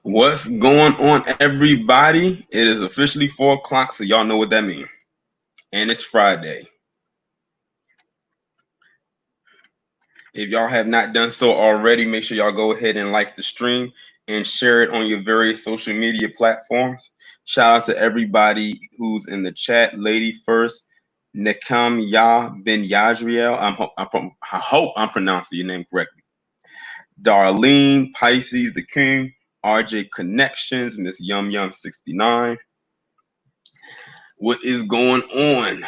What's going on, everybody? It is officially 4 o'clock, so y'all know what that means. And it's Friday. If y'all have not done so already, make sure y'all go ahead and like the stream and share it on your various social media platforms. Shout out to everybody who's in the chat. Lady first, Nekam Ya Ben Yajriel. I hope I'm pronouncing your name correctly. Darlene, Pisces, the King, RJ Connections, Miss Yum Yum 69. What is going on?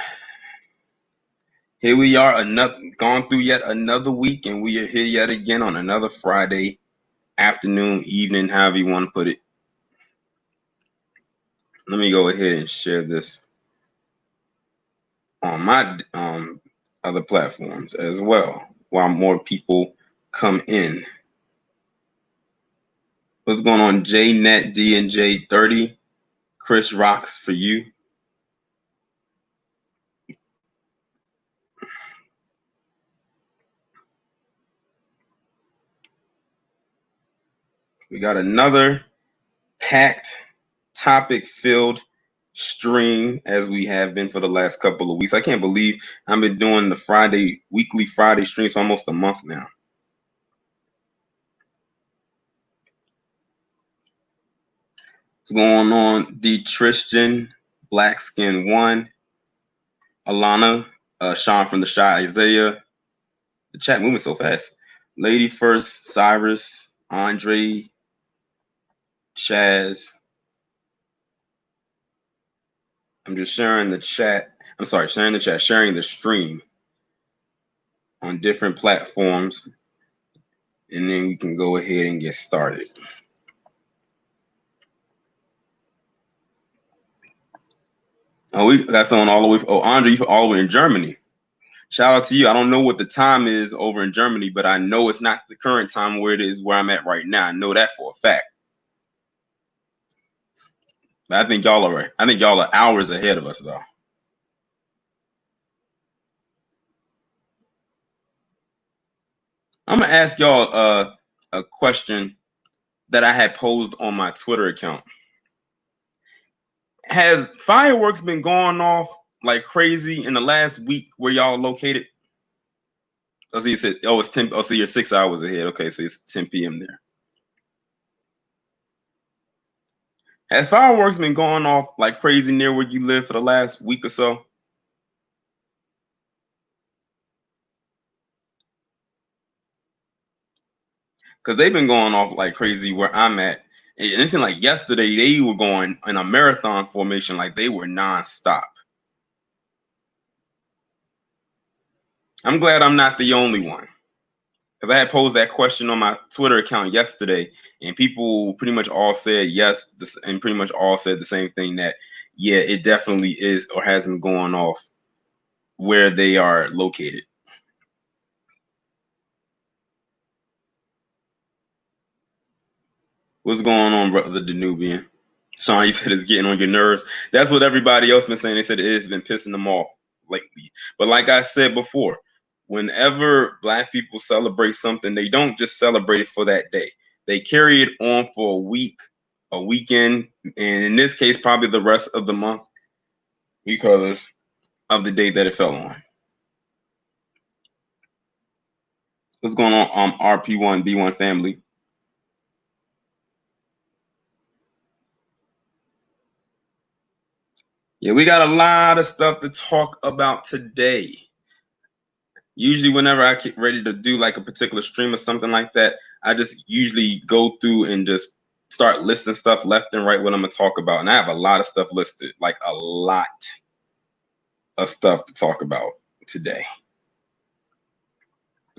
Here we are, gone through yet another week, and we are here yet again on another Friday afternoon, evening, however you want to put it. Let me go ahead and share this on my other platforms as well, while more people come in. What's going on, JNet, D and J30? Chris rocks for you. We got another packed, topic-filled stream as we have been for the last couple of weeks. I can't believe I've been doing the weekly Friday streams for almost a month now. What's going on? D. Tristan, Black Skin One, Alana, Sean from the Shy, Isaiah. The chat moving so fast. Lady First, Cyrus, Andre, Chaz. I'm just sharing the chat. Sharing the stream on different platforms, and then we can go ahead and get started. Oh, we got someone all the way. Oh, Andre, you all the way in Germany. Shout out to you. I don't know what the time is over in Germany, but I know it's not the current time where it is where I'm at right now. I know that for a fact. But I think y'all are right. I think y'all are hours ahead of us, though. I'm gonna ask y'all a question that I had posed on my Twitter account. Has fireworks been going off like crazy in the last week where y'all located? Oh, so you said, it's 10. Oh, so you're 6 hours ahead. Okay, so it's 10 p.m. there. Has fireworks been going off like crazy near where you live for the last week or so? Because they've been going off like crazy where I'm at. And it seemed like yesterday they were going in a marathon formation, like they were nonstop. I'm glad I'm not the only one. Because I had posed that question on my Twitter account yesterday, and people pretty much all said yes, and pretty much all said the same thing, that, yeah, it definitely is or has been going off where they are located. What's going on, brother Danubian? Sean, you said it's getting on your nerves. That's what everybody else been saying. They said it has been pissing them off lately. But like I said before, whenever Black people celebrate something, they don't just celebrate it for that day. They carry it on for a week, a weekend, and in this case, probably the rest of the month because of the date that it fell on. What's going on, RP1B1 family? Yeah, we got a lot of stuff to talk about today. Usually whenever I get ready to do like a particular stream or something like that, I just usually go through and just start listing stuff left and right what I'm gonna talk about. And I have a lot of stuff listed, like a lot of stuff to talk about today.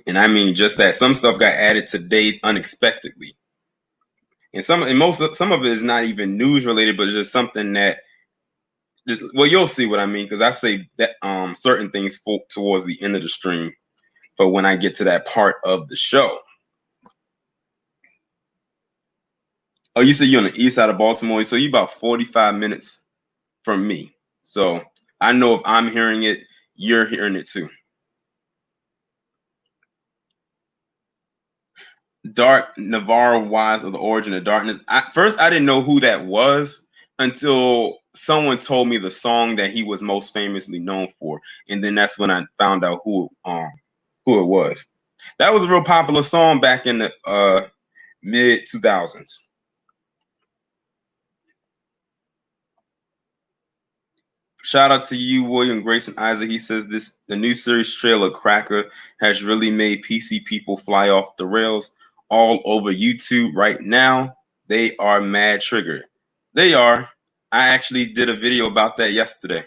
And I mean just that some stuff got added today unexpectedly. And some of it is not even news related, but it's just something that, well, you'll see what I mean, because I say that certain things towards the end of the stream for when I get to that part of the show. Oh, you said you're on the east side of Baltimore, so you're about 45 minutes from me. So I know if I'm hearing it, you're hearing it too. Dark Navarro Wise of the Origin of Darkness. First, I didn't know who that was until someone told me the song that he was most famously known for, and then that's when I found out who it was. That was a real popular song back in the mid 2000s. Shout out to you, William Grayson Isaac. He says the new series trailer Cracker has really made PC people fly off the rails all over YouTube right now. They are mad triggered. They are. I actually did a video about that yesterday.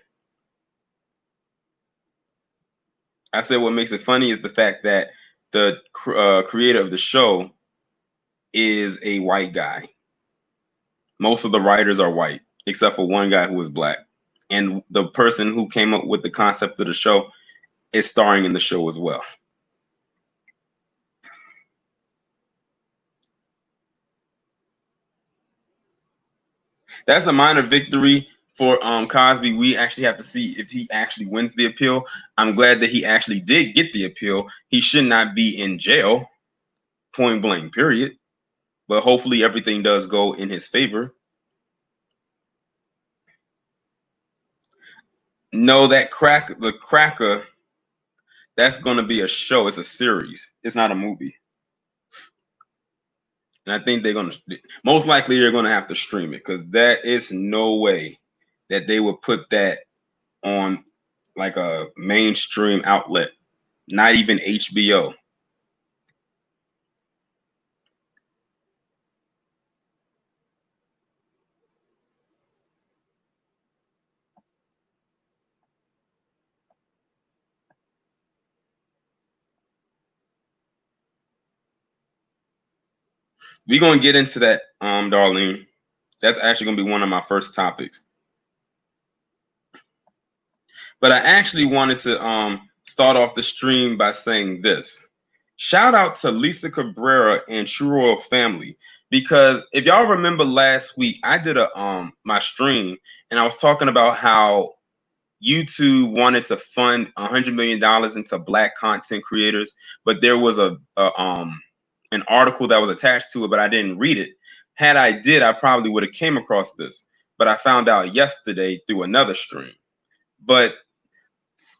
I said what makes it funny is the fact that the creator of the show is a white guy. Most of the writers are white, except for one guy who was black. And the person who came up with the concept of the show is starring in the show as well. That's a minor victory for Cosby. We actually have to see if he actually wins the appeal. I'm glad that he actually did get the appeal. He should not be in jail, point blank, period. But hopefully everything does go in his favor. No, the Cracker, that's going to be a show. It's a series. It's not a movie. And I think they're going to, most likely they're going to have to stream it because there is no way that they would put that on like a mainstream outlet, not even HBO. We're going to get into that, Darlene. That's actually going to be one of my first topics. But I actually wanted to start off the stream by saying this. Shout out to Lisa Cabrera and True Royal Family, because if y'all remember last week, I did my stream and I was talking about how YouTube wanted to fund $100 million into Black content creators, but there was an article that was attached to it, but I didn't read it. Had I did, I probably would have came across this, but I found out yesterday through another stream. But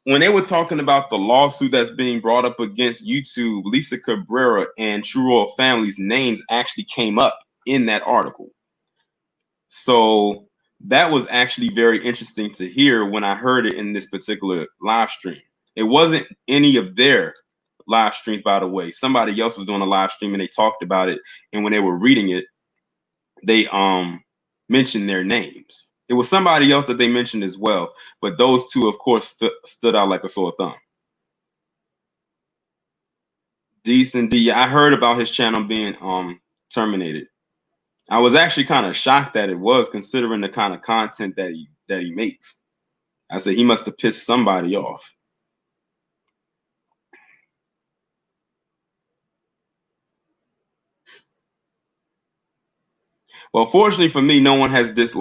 when they were talking about the lawsuit that's being brought up against YouTube, Lisa Cabrera and True Royal Family's names actually came up in that article. So that was actually very interesting to hear when I heard it in this particular live stream. It wasn't any of their live streams, by the way. Somebody else was doing a live stream and they talked about it. And when they were reading it, they mentioned their names. It was somebody else that they mentioned as well. But those two, of course, stood out like a sore thumb. Decent D. I heard about his channel being terminated. I was actually kind of shocked that it was, considering the kind of content that he makes. I said he must have pissed somebody off. Well, fortunately for me, no one has did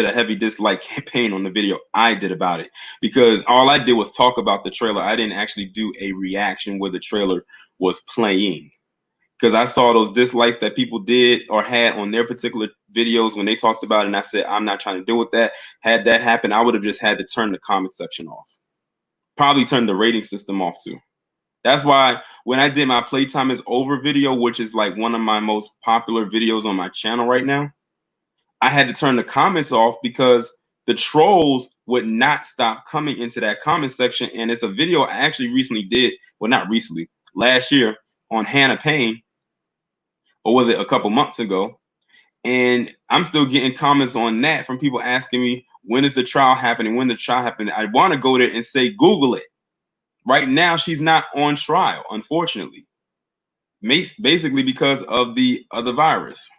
a heavy dislike campaign on the video I did about it, because all I did was talk about the trailer. I didn't actually do a reaction where the trailer was playing, because I saw those dislikes that people did or had on their particular videos when they talked about it, and I said, I'm not trying to deal with that. Had that happen, I would have just had to turn the comment section off. Probably turn the rating system off too. That's why when I did my Playtime is Over video, which is like one of my most popular videos on my channel right now, I had to turn the comments off because the trolls would not stop coming into that comment section. And it's a video I actually recently did, well, not recently, last year, on Hannah Payne, or was it a couple months ago? And I'm still getting comments on that from people asking me, when is the trial happening? When the trial happening? I want to go there and say, Google it. Right now, she's not on trial, unfortunately. Basically because of the virus.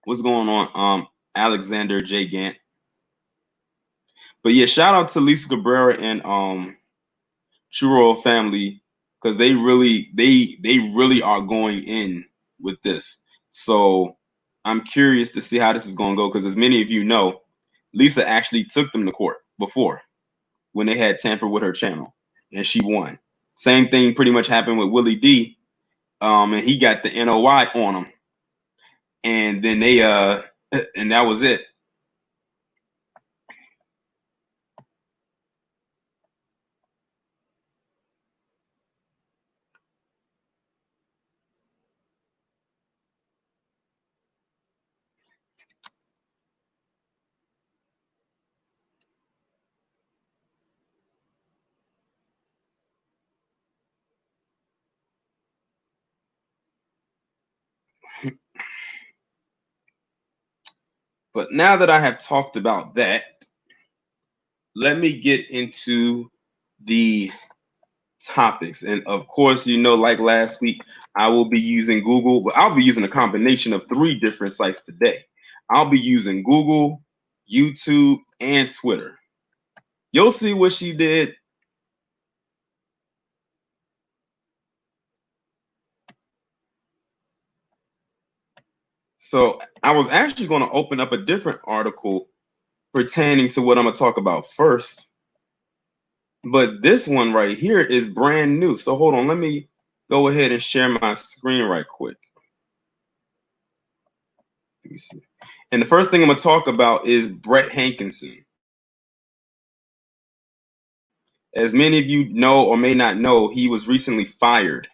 What's going on, Alexander J. Gant? But yeah, shout out to Lisa Cabrera and True Royal Family, because they really are going in with this. So I'm curious to see how this is going to go, because as many of you know, Lisa actually took them to court before when they had tampered with her channel, and she won. Same thing pretty much happened with Willie D. and he got the NOI on him, and then they and that was it. But now that I have talked about that, let me get into the topics. And of course, like last week, I will be using Google, but I'll be using a combination of 3 different sites today. I'll be using Google, YouTube, and Twitter. You'll see what she did. So I was actually going to open up a different article pertaining to what I'm going to talk about first. But this one right here is brand new. So hold on, let me go ahead and share my screen right quick. Let me see. And the first thing I'm going to talk about is Brett Hankinson. As many of you know or may not know, he was recently fired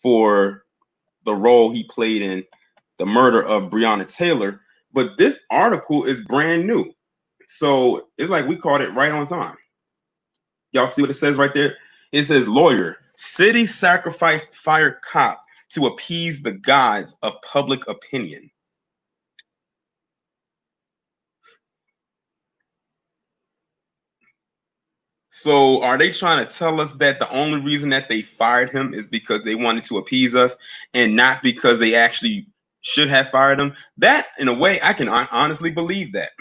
for the role he played in the murder of Breonna Taylor. But this article is brand new. So it's like we caught it right on time. Y'all see what it says right there? It says, lawyer, city sacrificed fired cop to appease the gods of public opinion. So are they trying to tell us that the only reason that they fired him is because they wanted to appease us and not because they actually should have fired him? That, in a way, I can honestly believe that.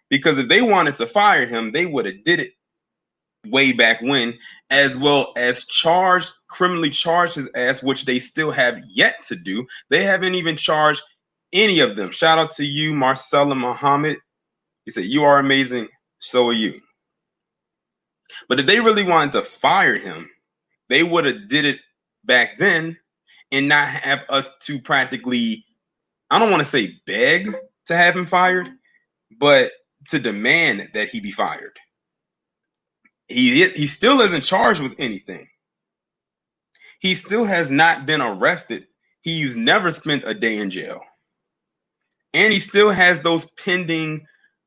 Because if they wanted to fire him, they would have did it way back when, as well as criminally charged his ass, which they still have yet to do. They haven't even charged any of them. Shout out to you, Marcella Muhammad. He said, you are amazing. So are you. But if they really wanted to fire him, they would have did it back then and not have us to practically, I don't want to say beg to have him fired, but to demand that he be fired. He still isn't charged with anything. He still has not been arrested. He's never spent a day in jail. And he still has those pending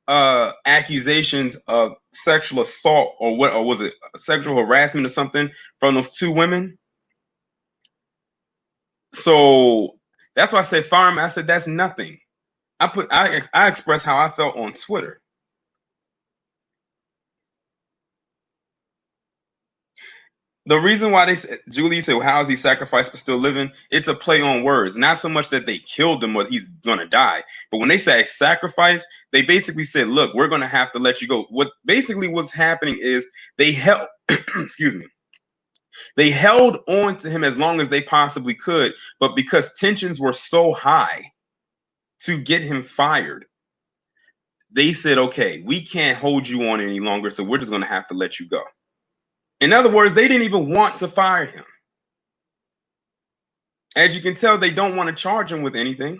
accusations of sexual assault or was it sexual harassment or something from those 2 women. So that's why I said fire him. I said that's nothing. I expressed how I felt on Twitter. The reason why they said, Julie said, well, how is he sacrificed but still living? It's a play on words. Not so much that they killed him or he's going to die. But when they say sacrifice, they basically said, look, we're going to have to let you go. What basically was happening is they held, excuse me, they held on to him as long as they possibly could. But because tensions were so high to get him fired, they said, okay, we can't hold you on any longer. So we're just going to have to let you go. In other words, they didn't even want to fire him. As you can tell, they don't want to charge him with anything.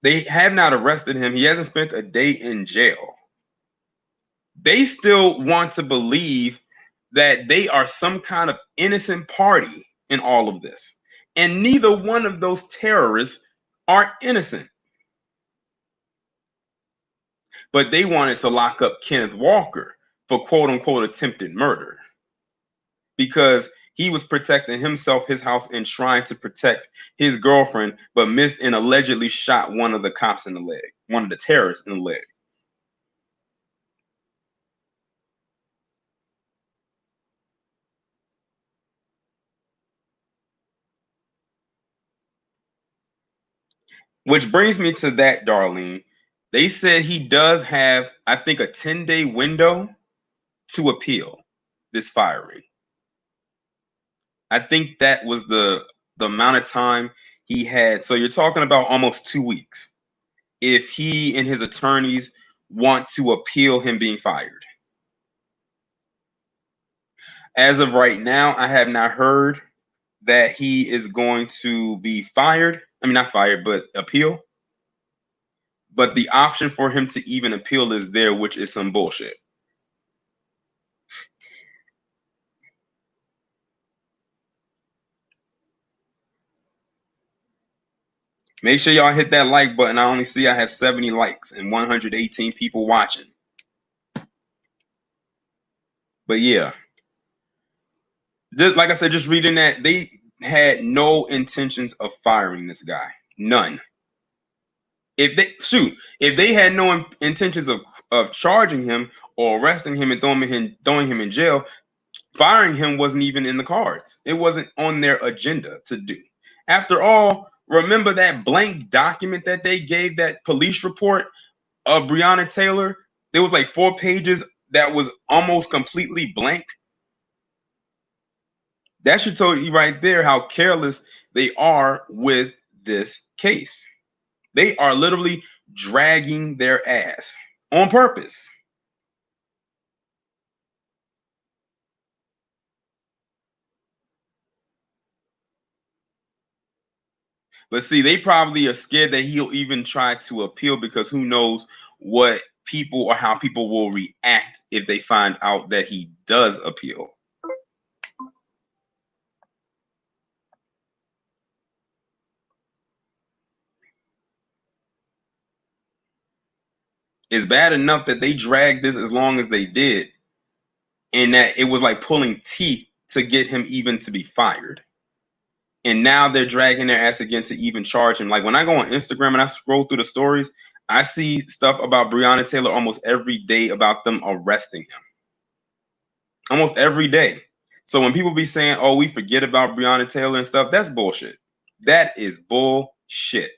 They have not arrested him. He hasn't spent a day in jail. They still want to believe that they are some kind of innocent party in all of this. And neither one of those terrorists are innocent. But they wanted to lock up Kenneth Walker for quote unquote attempted murder because he was protecting himself, his house, and trying to protect his girlfriend, but missed and allegedly shot one of the cops in the leg, one of the terrorists in the leg. Which brings me to that, Darlene. They said he does have, I think, a 10-day window to appeal this firing. I think that was the amount of time he had. So you're talking about almost 2 weeks if he and his attorneys want to appeal him being fired. As of right now, I have not heard that he is going to be fired. I mean, not fired, but appeal. But the option for him to even appeal is there, which is some bullshit. Make sure y'all hit that like button. I only see I have 70 likes and 118 people watching. But yeah, just like I said, just reading that, they had no intentions of firing this guy. None. If they had no intentions of charging him or arresting him and throwing him in jail, firing him wasn't even in the cards. It wasn't on their agenda to do. After all, remember that blank document that they gave, that police report of Breonna Taylor? There was like 4 pages that was almost completely blank. That should tell you right there how careless they are with this case. They are literally dragging their ass on purpose. But see, they probably are scared that he'll even try to appeal, because who knows what people or how people will react if they find out that he does appeal. It's bad enough that they dragged this as long as they did, and that it was like pulling teeth to get him even to be fired. And now they're dragging their ass again to even charge him. Like when I go on Instagram and I scroll through the stories, I see stuff about Breonna Taylor almost every day about them arresting him. Almost every day. So when people be saying, "Oh, we forget about Breonna Taylor and stuff," that's bullshit. That is bullshit.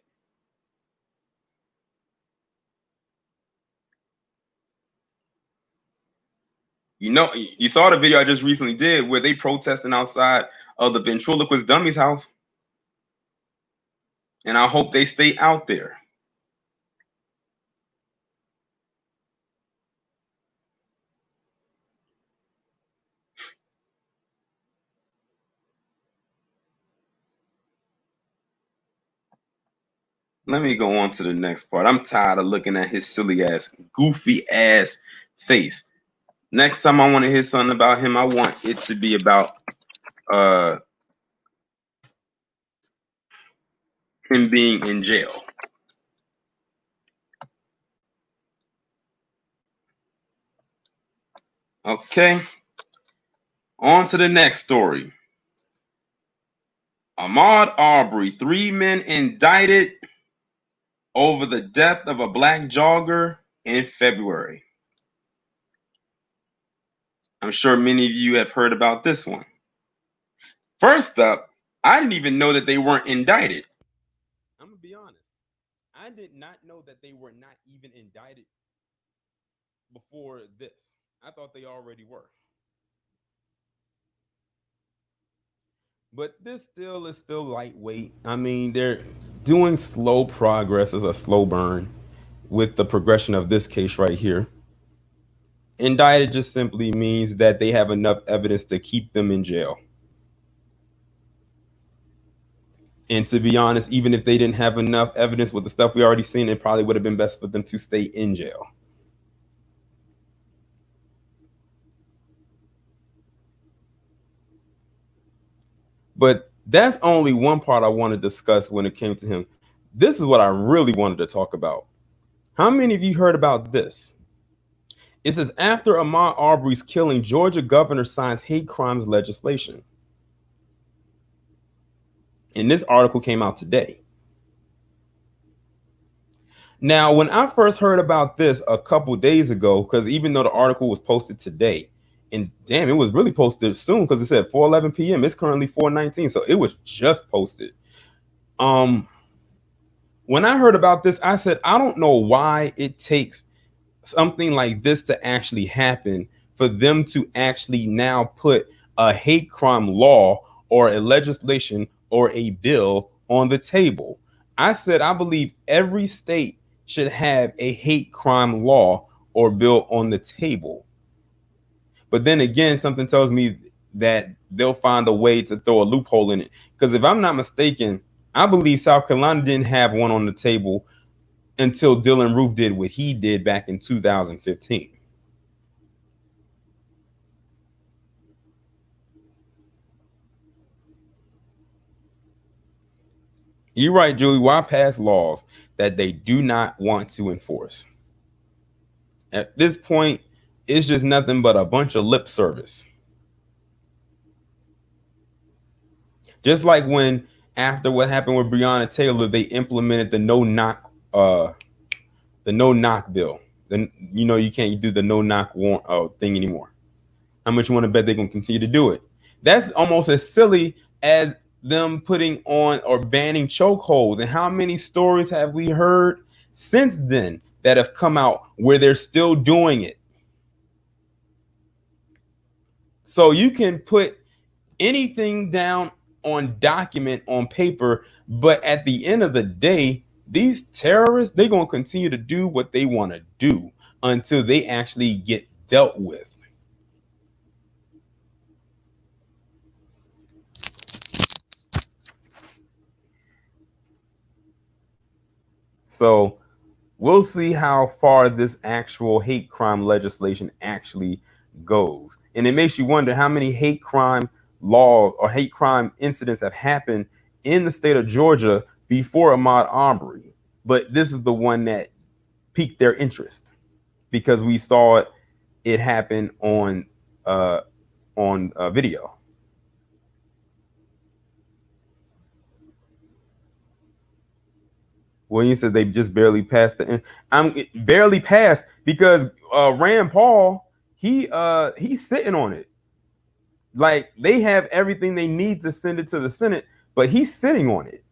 You know, you saw the video I just recently did where they protesting outside of the ventriloquist dummy's house, and I hope they stay out there. Let me go on to the next part. I'm tired of looking at his silly ass, goofy ass face. Next time I want to hear something about him, I want it to be about him being in jail. Okay. On to the next story. Ahmaud Arbery, 3 men indicted over the death of a black jogger in February. I'm sure many of you have heard about this one. First up, I didn't even know that they weren't indicted. I'm going to be honest. I did not know that they were not even indicted before this. I thought they already were. But this is still lightweight. I mean, they're doing slow progress as a slow burn with the progression of this case right here. Indicted just simply means that they have enough evidence to keep them in jail. And to be honest, even if they didn't have enough evidence with the stuff we already seen, it probably would have been best for them to stay in jail. But that's only one part I want to discuss when it came to him. This is what I really wanted to talk about. How many of you heard about this? It says, after Ahmaud Arbery's killing, Georgia governor signs hate crimes legislation. And this article came out today. Now, when I first heard about this a couple days ago, because even though the article was posted today, and damn, it was really posted soon because it said 4:11 p.m. It's currently 4:19, so it was just posted. When I heard about this, I said, I don't know why it takes something like this to actually happen for them to actually now put a hate crime law or a legislation or a bill on the table. I said, I believe every state should have a hate crime law or bill on the table. But then again, something tells me that they'll find a way to throw a loophole in it. Because if I'm not mistaken, I believe South Carolina didn't have one on the table until Dylan Roof did what he did back in 2015. You're right, Julie. Why pass laws that they do not want to enforce? At this point, it's just nothing but a bunch of lip service. Just like when, after what happened with Breonna Taylor, they implemented the no knock bill. Then you can't do the no knock thing anymore. How much you want to bet they're gonna continue to do it? That's almost as silly as them putting on or banning chokeholds. And how many stories have we heard since then that have come out where they're still doing it? So you can put anything down on document on paper, but at the end of the day, these terrorists, they're going to continue to do what they want to do until they actually get dealt with. So we'll see how far this actual hate crime legislation actually goes. And it makes you wonder how many hate crime laws or hate crime incidents have happened in the state of Georgia before Ahmaud Arbery. But this is the one that piqued their interest because we saw it happen on video. Well, you said they just barely passed I'm barely passed because Rand Paul, he's sitting on it. Like they have everything they need to send it to the Senate, but he's sitting on it.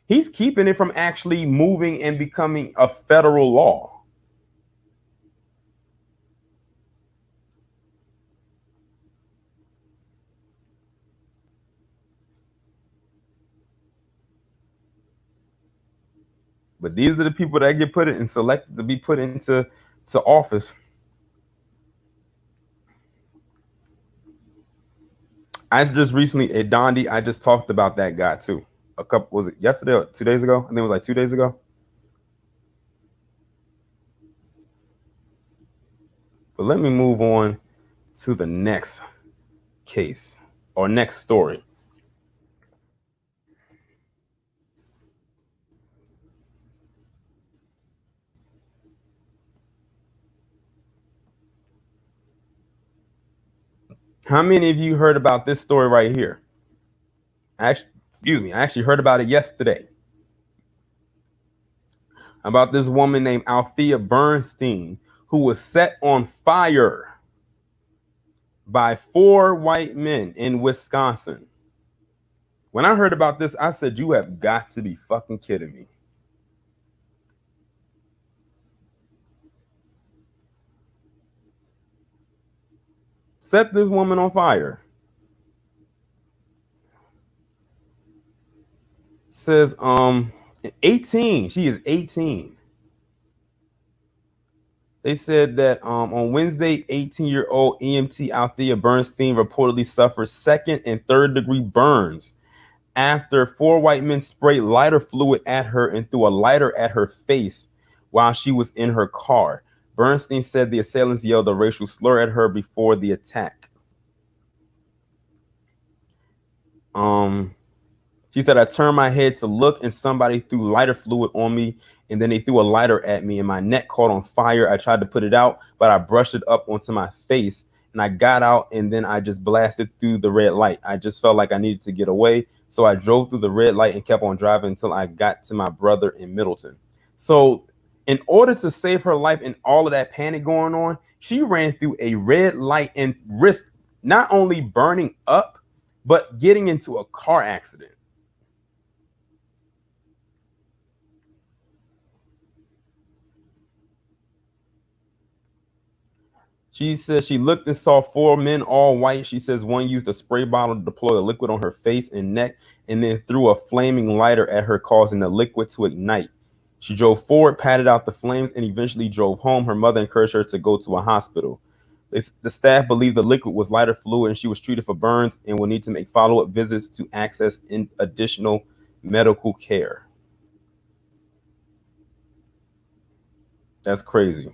He's keeping it from actually moving and becoming a federal law. But these are the people that get put in and selected to be put into office. I just recently at Dondi, I just talked about that guy too. Was it yesterday or 2 days ago? I think it was like 2 days ago. But let me move on to the next case or next story. How many of you heard about this story right here? I actually heard about it yesterday. About this woman named Althea Bernstein who was set on fire by 4 white men in Wisconsin. When I heard about this, I said, you have got to be fucking kidding me. Set this woman on fire. Says 18. She is 18. They said that on Wednesday, 18-year-old EMT Althea Bernstein reportedly suffered 2nd and 3rd degree burns after 4 white men sprayed lighter fluid at her and threw a lighter at her face while she was in her car. Bernstein said the assailants yelled a racial slur at her before the attack. She said, I turned my head to look and somebody threw lighter fluid on me and then they threw a lighter at me and my neck caught on fire. I tried to put it out, but I brushed it up onto my face and I got out and then I just blasted through the red light. I just felt like I needed to get away. So I drove through the red light and kept on driving until I got to my brother in Middleton. So in order to save her life and all of that panic going on, she ran through a red light and risked not only burning up, but getting into a car accident. She says she looked and saw 4 men, all white. She says one used a spray bottle to deploy a liquid on her face and neck and then threw a flaming lighter at her, causing the liquid to ignite. She drove forward, patted out the flames, and eventually drove home. Her mother encouraged her to go to a hospital. The staff believed the liquid was lighter fluid and she was treated for burns and will need to make follow-up visits to access additional medical care. That's crazy.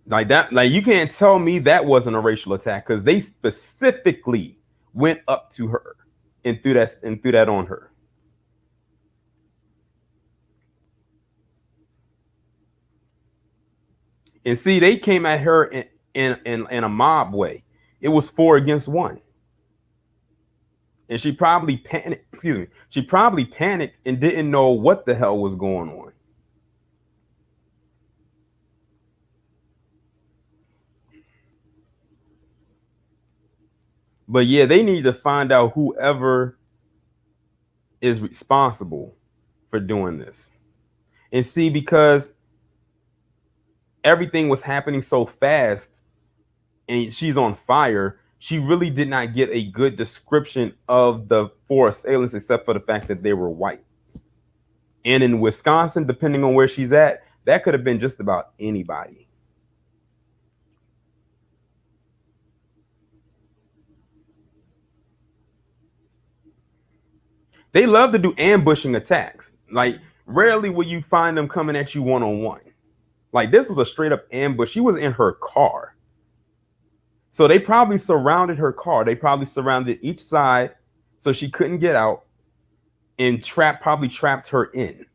Like that, like you can't tell me that wasn't a racial attack because they specifically went up to her and threw that on her. And see, they came at her in a mob way. It was 4 against 1. And she probably panicked, excuse me, she probably panicked and didn't know what the hell was going on. But yeah, they need to find out whoever is responsible for doing this. And see, because everything was happening so fast and she's on fire, she really did not get a good description of the 4 assailants except for the fact that they were white. And in Wisconsin, depending on where she's at, that could have been just about anybody. They love to do ambushing attacks. Like, rarely will you find them coming at you one-on-one. Like, this was a straight up ambush. She was in her car. So they probably surrounded her car. They probably surrounded each side so she couldn't get out and probably trapped her in.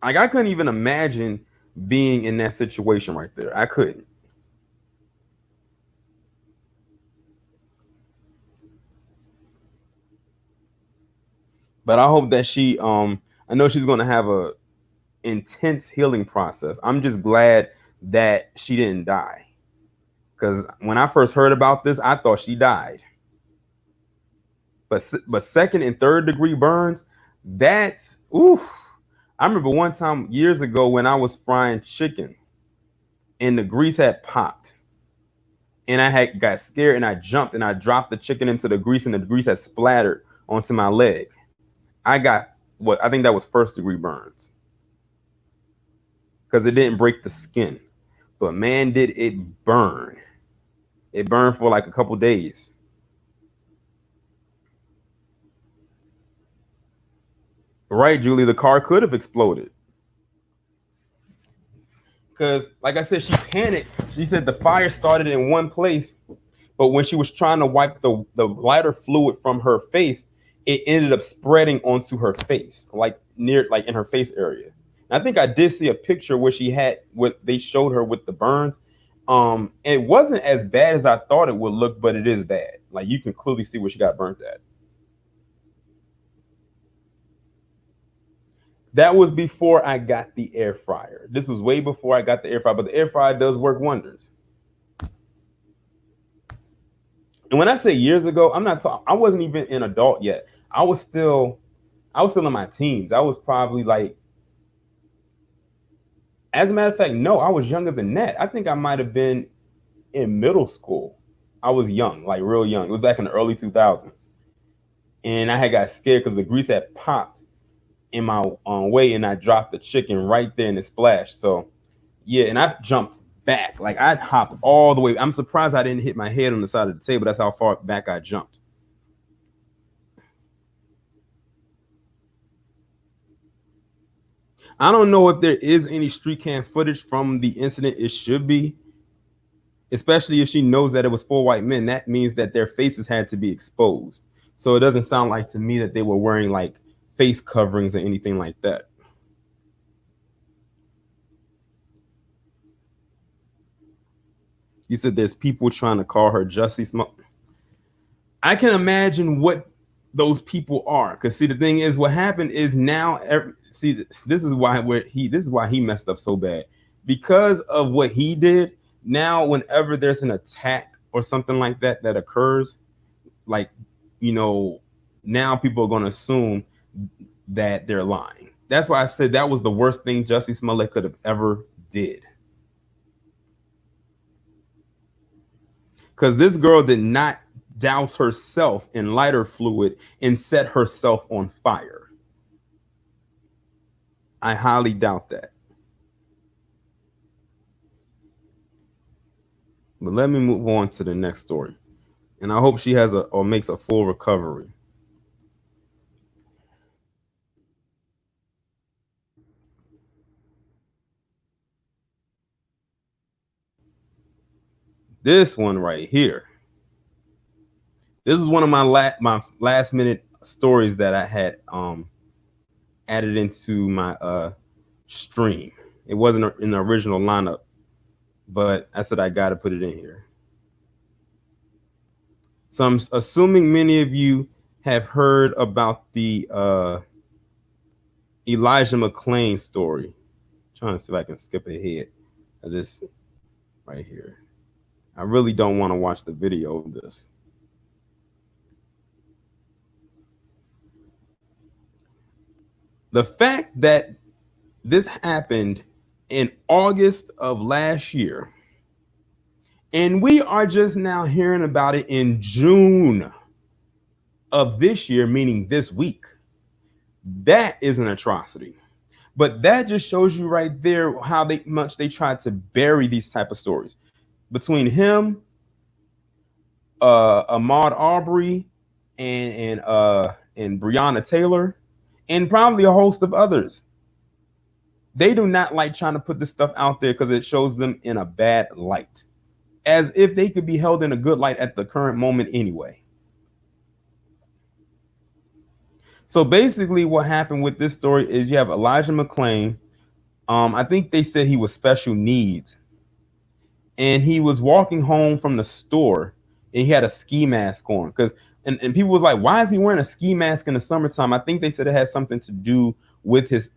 Like, I couldn't even imagine being in that situation right there. I couldn't. But I hope that I know she's going to have a intense healing process. I'm just glad that she didn't die. Because when I first heard about this, I thought she died. But second and third degree burns, that's oof. I remember one time years ago when I was frying chicken and the grease had popped. And I had got scared and I jumped and I dropped the chicken into the grease and the grease had splattered onto my leg. I got what I think that was first degree burns. Because it didn't break the skin. But man, did it burn. It burned for like a couple days. Right, Julie, the car could have exploded. Because, like I said, she panicked. She said the fire started in one place, but when she was trying to wipe the lighter fluid from her face, it ended up spreading onto her face, like in her face area. And I think I did see a picture where she had what they showed her with the burns. It wasn't as bad as I thought it would look, but it is bad. Like you can clearly see where she got burnt at. That was before I got the air fryer. This was way before I got the air fryer, but the air fryer does work wonders. And when I say years ago, I'm not talking. I wasn't even an adult yet. I was still in my teens. I was probably like, as a matter of fact, no, I was younger than that. I think I might have been in middle school. I was young, like real young. It was back in the early 2000s, and I had got scared because the grease had popped in my way, and I dropped the chicken right there and it splashed. So yeah, and I jumped back. Like I hopped all the way. I'm surprised I didn't hit my head on the side of the table. That's how far back I jumped. I don't know if there is any street cam footage from the incident. It should be, especially if she knows that it was 4 white men. That means that their faces had to be exposed. So it doesn't sound like to me that they were wearing like face coverings or anything like that. You said there's people trying to call her Jussie Smollett. I can imagine what those people are. Because see, the thing is, what happened is now. This is why he messed up so bad because of what he did. Now, whenever there's an attack or something like that that occurs, like now people are going to assume that they're lying. That's why I said that was the worst thing Jussie Smollett could have ever did. Because this girl did not douse herself in lighter fluid and set herself on fire. I highly doubt that. But let me move on to the next story. And I hope she has a or makes a full recovery. This one right here. This is one of my last minute stories that I had added into my stream. It wasn't in the original lineup, but I said I got to put it in here. So I'm assuming many of you have heard about the Elijah McClain story. I'm trying to see if I can skip ahead of this right here. I really don't want to watch the video of this. The fact that this happened in August of last year, and we are just now hearing about it in June of this year, meaning this week, that is an atrocity. But that just shows you right there how much they tried to bury these type of stories. Between him, Ahmaud Arbery, and Breonna Taylor, and probably a host of others. They do not like trying to put this stuff out there because it shows them in a bad light, as if they could be held in a good light at the current moment anyway. So basically what happened with this story is you have Elijah McClain. I think they said he was special needs. And he was walking home from the store and he had a ski mask on. And people was like, why is he wearing a ski mask in the summertime? I think they said it has something to do with his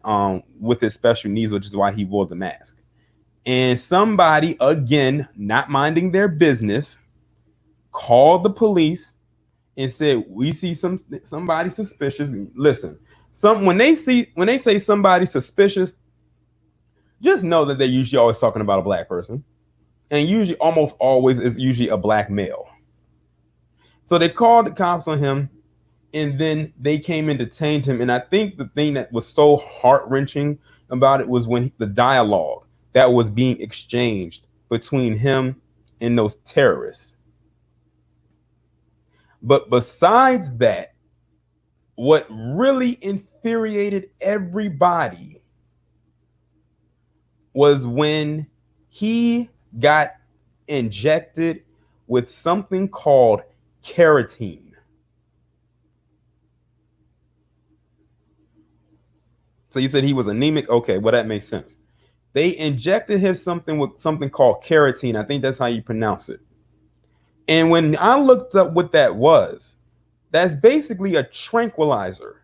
special needs, which is why he wore the mask. And somebody, again, not minding their business, called the police and said, we see somebody suspicious. Listen, when they say somebody suspicious, just know that they're usually always talking about a black person. And usually, almost always, is usually a black male. So they called the cops on him, and then they came and detained him. And I think the thing that was so heart-wrenching about it was when the dialogue that was being exchanged between him and those terrorists. But besides that, what really infuriated everybody was when he got injected with something called keratin. So you said he was anemic? Okay, well, that makes sense. They injected him with something called keratin. I think that's how you pronounce it. And when I looked up what that was, that's basically a tranquilizer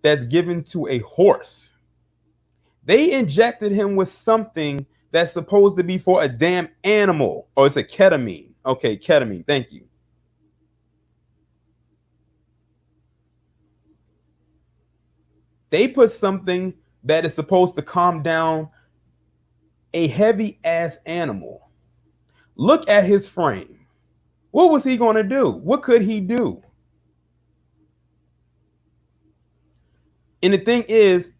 that's given to a horse. They injected him with something that's supposed to be for a damn animal. Oh, it's a ketamine. Okay, ketamine. Thank you. They put something that is supposed to calm down a heavy ass animal. Look at his frame. What was he going to do? What could he do? And the thing is,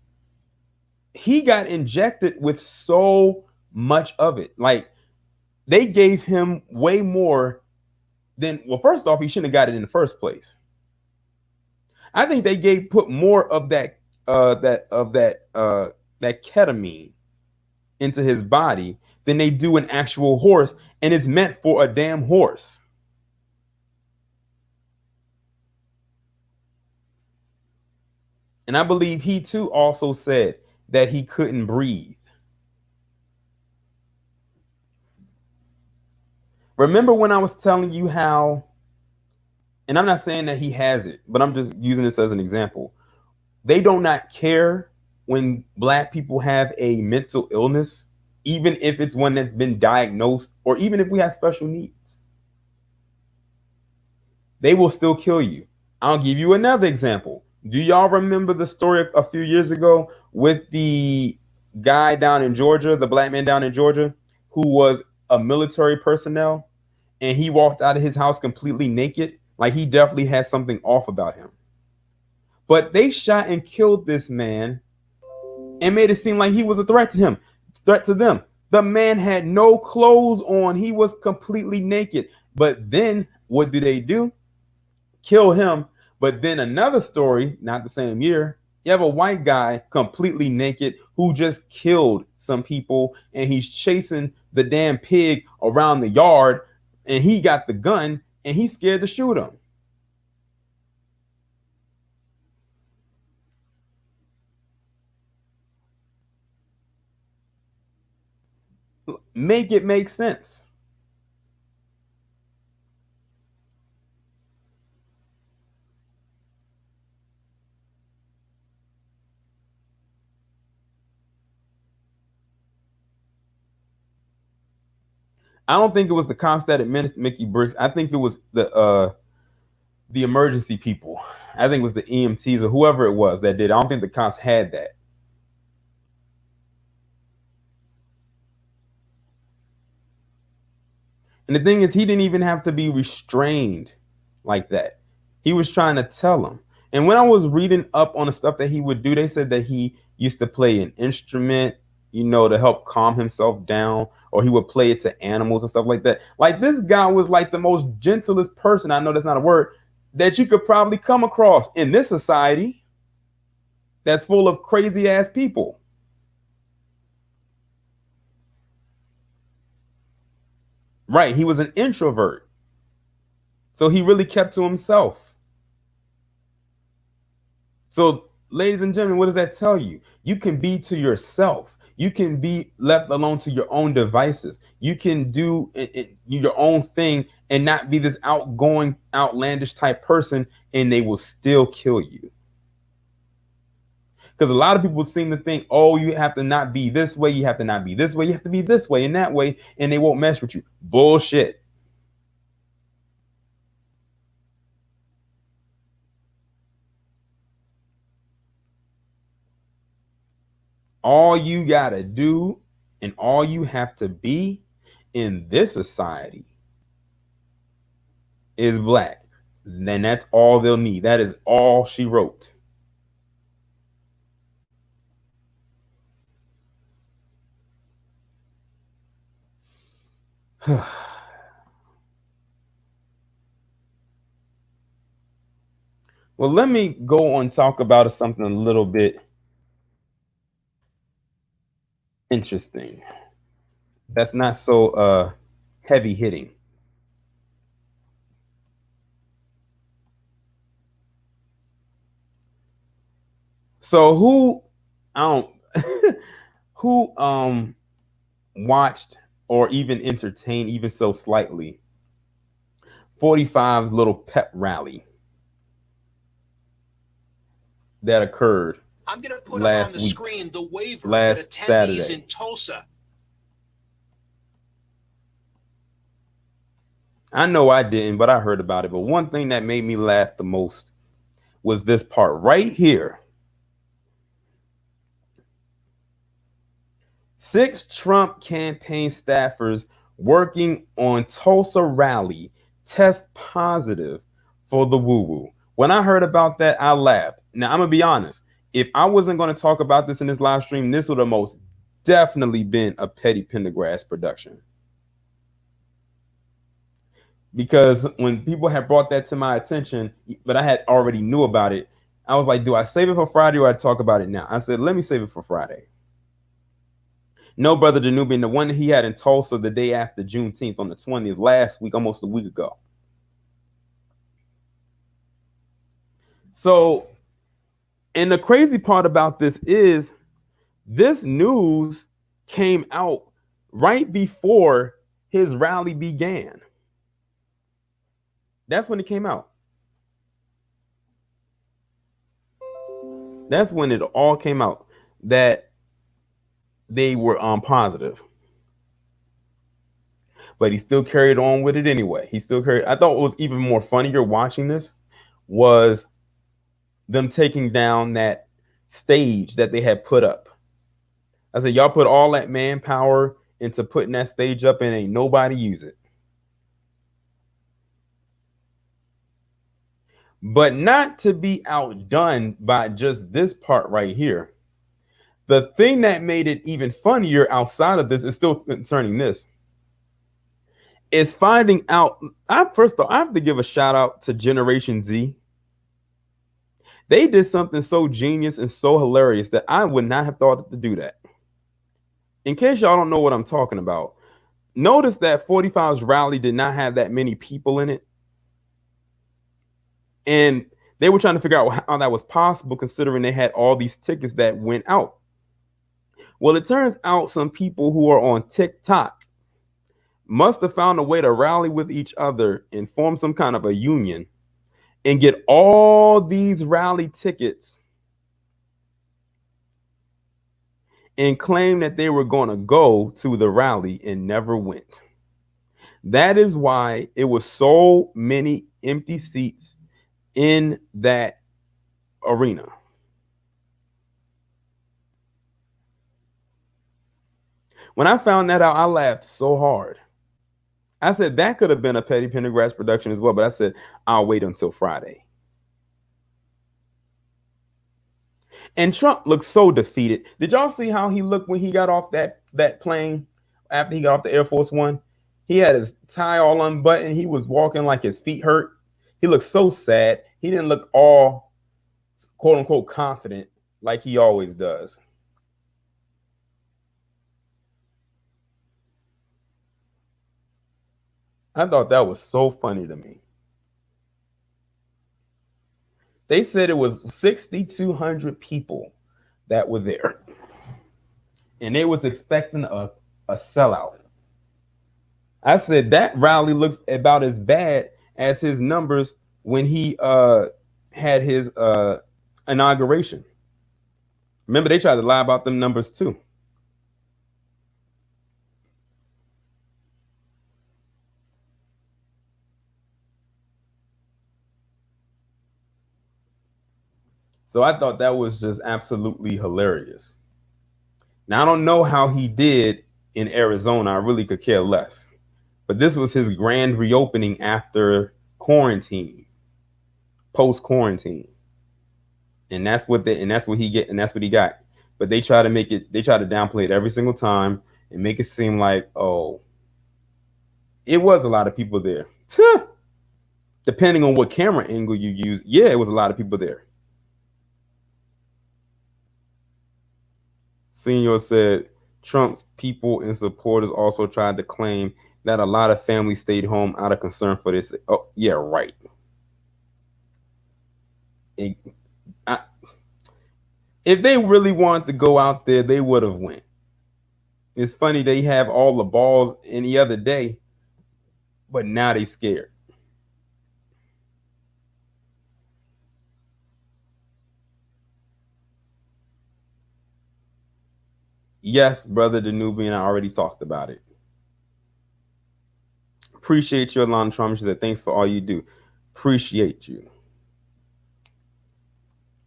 he got injected with so much of it. Like, they gave him way more than, well, first off, he shouldn't have got it in the first place. I think they put more of that ketamine into his body than they do an actual horse, and it's meant for a damn horse. And I believe he too also said that he couldn't breathe. Remember when I was telling you how, and I'm not saying that he has it, but I'm just using this as an example. They do not care when black people have a mental illness, even if it's one that's been diagnosed, or even if we have special needs. They will still kill you. I'll give you another example. Do y'all remember the story a few years ago with the guy down in Georgia, the black man down in Georgia, who was a military personnel, and he walked out of his house completely naked? Like, he definitely has something off about him. But they shot and killed this man and made it seem like he was a threat to him, threat to them. The man had no clothes on. He was completely naked. But then what do? Kill him. But then another story, not the same year, you have a white guy completely naked who just killed some people, and he's chasing the damn pig around the yard, and he got the gun and he's scared to shoot him. Make it make sense. I don't think it was the cops that administered Mickey Bricks. I think it was the emergency people. I think it was the EMTs or whoever it was that did. I don't think the cops had that. And the thing is, he didn't even have to be restrained like that. He was trying to tell him. And when I was reading up on the stuff that he would do, they said that he used to play an instrument, to help calm himself down, or he would play it to animals and stuff like that. Like, this guy was like the most gentlest person, I know that's not a word, that you could probably come across in this society that's full of crazy ass people. Right. He was an introvert. So he really kept to himself. So, ladies and gentlemen, what does that tell you? You can be to yourself. You can be left alone to your own devices. You can do your own thing and not be this outgoing, outlandish type person, and they will still kill you. Because a lot of people seem to think, oh, you have to not be this way, you have to not be this way, you have to be this way and that way, and they won't mess with you. Bullshit. All you gotta do and all you have to be in this society is black. Then that's all they'll need. That is all she wrote. Well, let me go on talk about something a little bit interesting. That's not so heavy hitting. So I don't who watched or even entertained even so slightly 45's little pep rally that occurred I'm going to put last up on the week, screen the waiver last that attendees Saturday in Tulsa. I know I didn't, but I heard about it. But one thing that made me laugh the most was this part right here. 6 Trump campaign staffers working on Tulsa rally test positive for the woo-woo. When I heard about that, I laughed. Now, I'm going to be honest. If I wasn't going to talk about this in this live stream, this would have most definitely been a Petty Pendergrass production. Because when people had brought that to my attention, but I had already knew about it, I was like, do I save it for Friday or I talk about it now? I said, let me save it for Friday. No, Brother Danubian, the one that he had in Tulsa the day after Juneteenth on the 20th, last week, almost a week ago. So, and the crazy part about this is this news came out right before his rally began. That's when it came out. That's when it all came out that they were positive. But he still carried on with it anyway. He still carried. I thought what was even more funnier watching this was them taking down that stage that they had put up. I said, y'all put all that manpower into putting that stage up and ain't nobody use it. But not to be outdone by just this part right here. The thing that made it even funnier outside of this is still concerning this is finding out. First of all, I have to give a shout out to Generation Z. They did something so genius and so hilarious that I would not have thought to do that. In case y'all don't know what I'm talking about, notice that 45's rally did not have that many people in it. And they were trying to figure out how that was possible considering they had all these tickets that went out. Well, it turns out some people who are on TikTok must have found a way to rally with each other and form some kind of a union and get all these rally tickets and claim that they were going to go to the rally and never went. That is why it was so many empty seats in that arena. When I found that out, I laughed so hard. I said that could have been a Petty Pendergrass production as well, but I said I'll wait until Friday. And Trump looked so defeated. Did y'all see how he looked when he got off that plane after he got off the Air Force One? He had his tie all unbuttoned. He was walking like his feet hurt. He looked so sad. He didn't look all quote unquote confident like he always does. I thought that was so funny to me. They said it was 6,200 people that were there. And they was expecting a sellout. I said that rally looks about as bad as his numbers when he had his inauguration. Remember, they tried to lie about them numbers too. So I thought that was just absolutely hilarious. Now, I don't know how he did in Arizona. I really could care less. But this was his grand reopening after quarantine, post quarantine. And that's what he got. But they try to downplay it every single time and make it seem like, oh, it was a lot of people there. Depending on what camera angle you use, yeah, it was a lot of people there. Senior said Trump's people and supporters also tried to claim that a lot of families stayed home out of concern for this. Oh, yeah, right. If they really wanted to go out there, they would have went. It's funny they have all the balls any other day, but now they scared. Yes, brother Danubian, I already talked about it. Appreciate you, Alana Trump. She said, thanks for all you do. Appreciate you.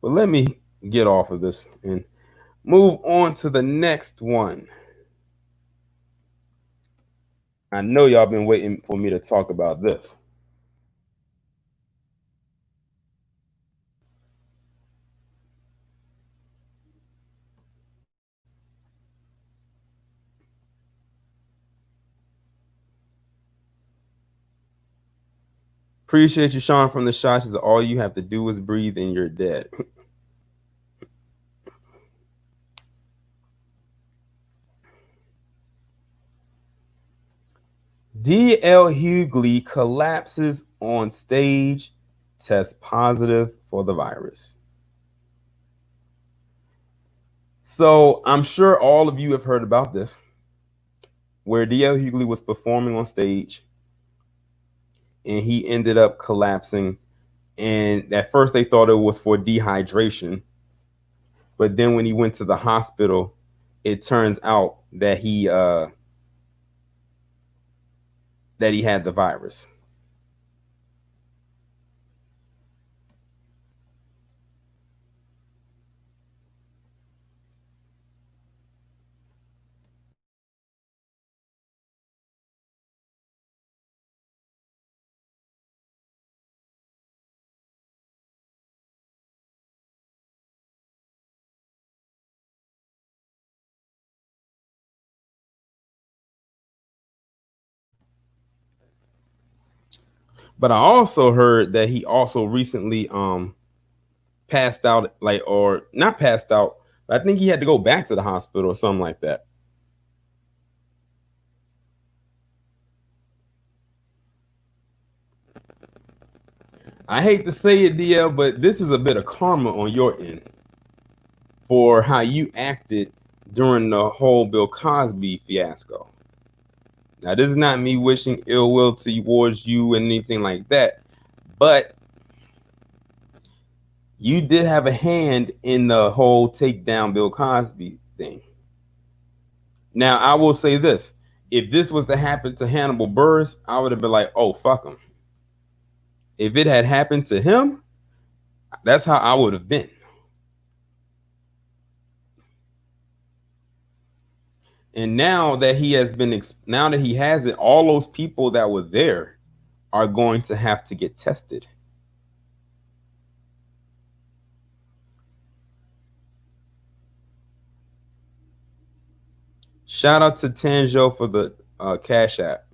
But let me get off of this and move on to the next one. I know y'all been waiting for me to talk about this. Appreciate you, Sean, from the shot. She said, all you have to do is breathe and you're dead. D.L. Hughley collapses on stage, tests positive for the virus. So I'm sure all of you have heard about this, where D.L. Hughley was performing on stage and he ended up collapsing. And at first they thought it was for dehydration. But then when he went to the hospital, it turns out that he had the virus. But I also heard that he also recently passed out, like, or not passed out, but I think he had to go back to the hospital or something like that. I hate to say it, DL, but this is a bit of karma on your end for how you acted during the whole Bill Cosby fiasco. Now, this is not me wishing ill will towards you and anything like that, but you did have a hand in the whole take down Bill Cosby thing. Now, I will say this. If this was to happen to Hannibal Buress, I would have been like, oh, fuck him. If it had happened to him, that's how I would have been. And now that he has been, now that he has it, all those people that were there are going to have to get tested. Shout out to Tanjo for the Cash App.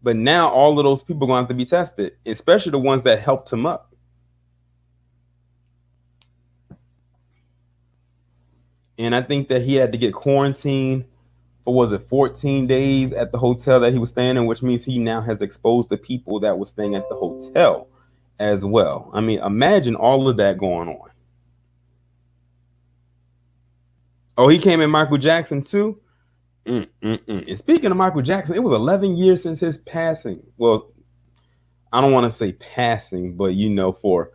But now all of those people are going to have to be tested, especially the ones that helped him up. And I think that he had to get quarantined for, was it 14 days at the hotel that he was staying in, which means he now has exposed the people that were staying at the hotel as well. I mean, imagine all of that going on. Oh, he came in Michael Jackson too? And speaking of Michael Jackson, it was 11 years since his passing. Well, I don't want to say passing, but you know, for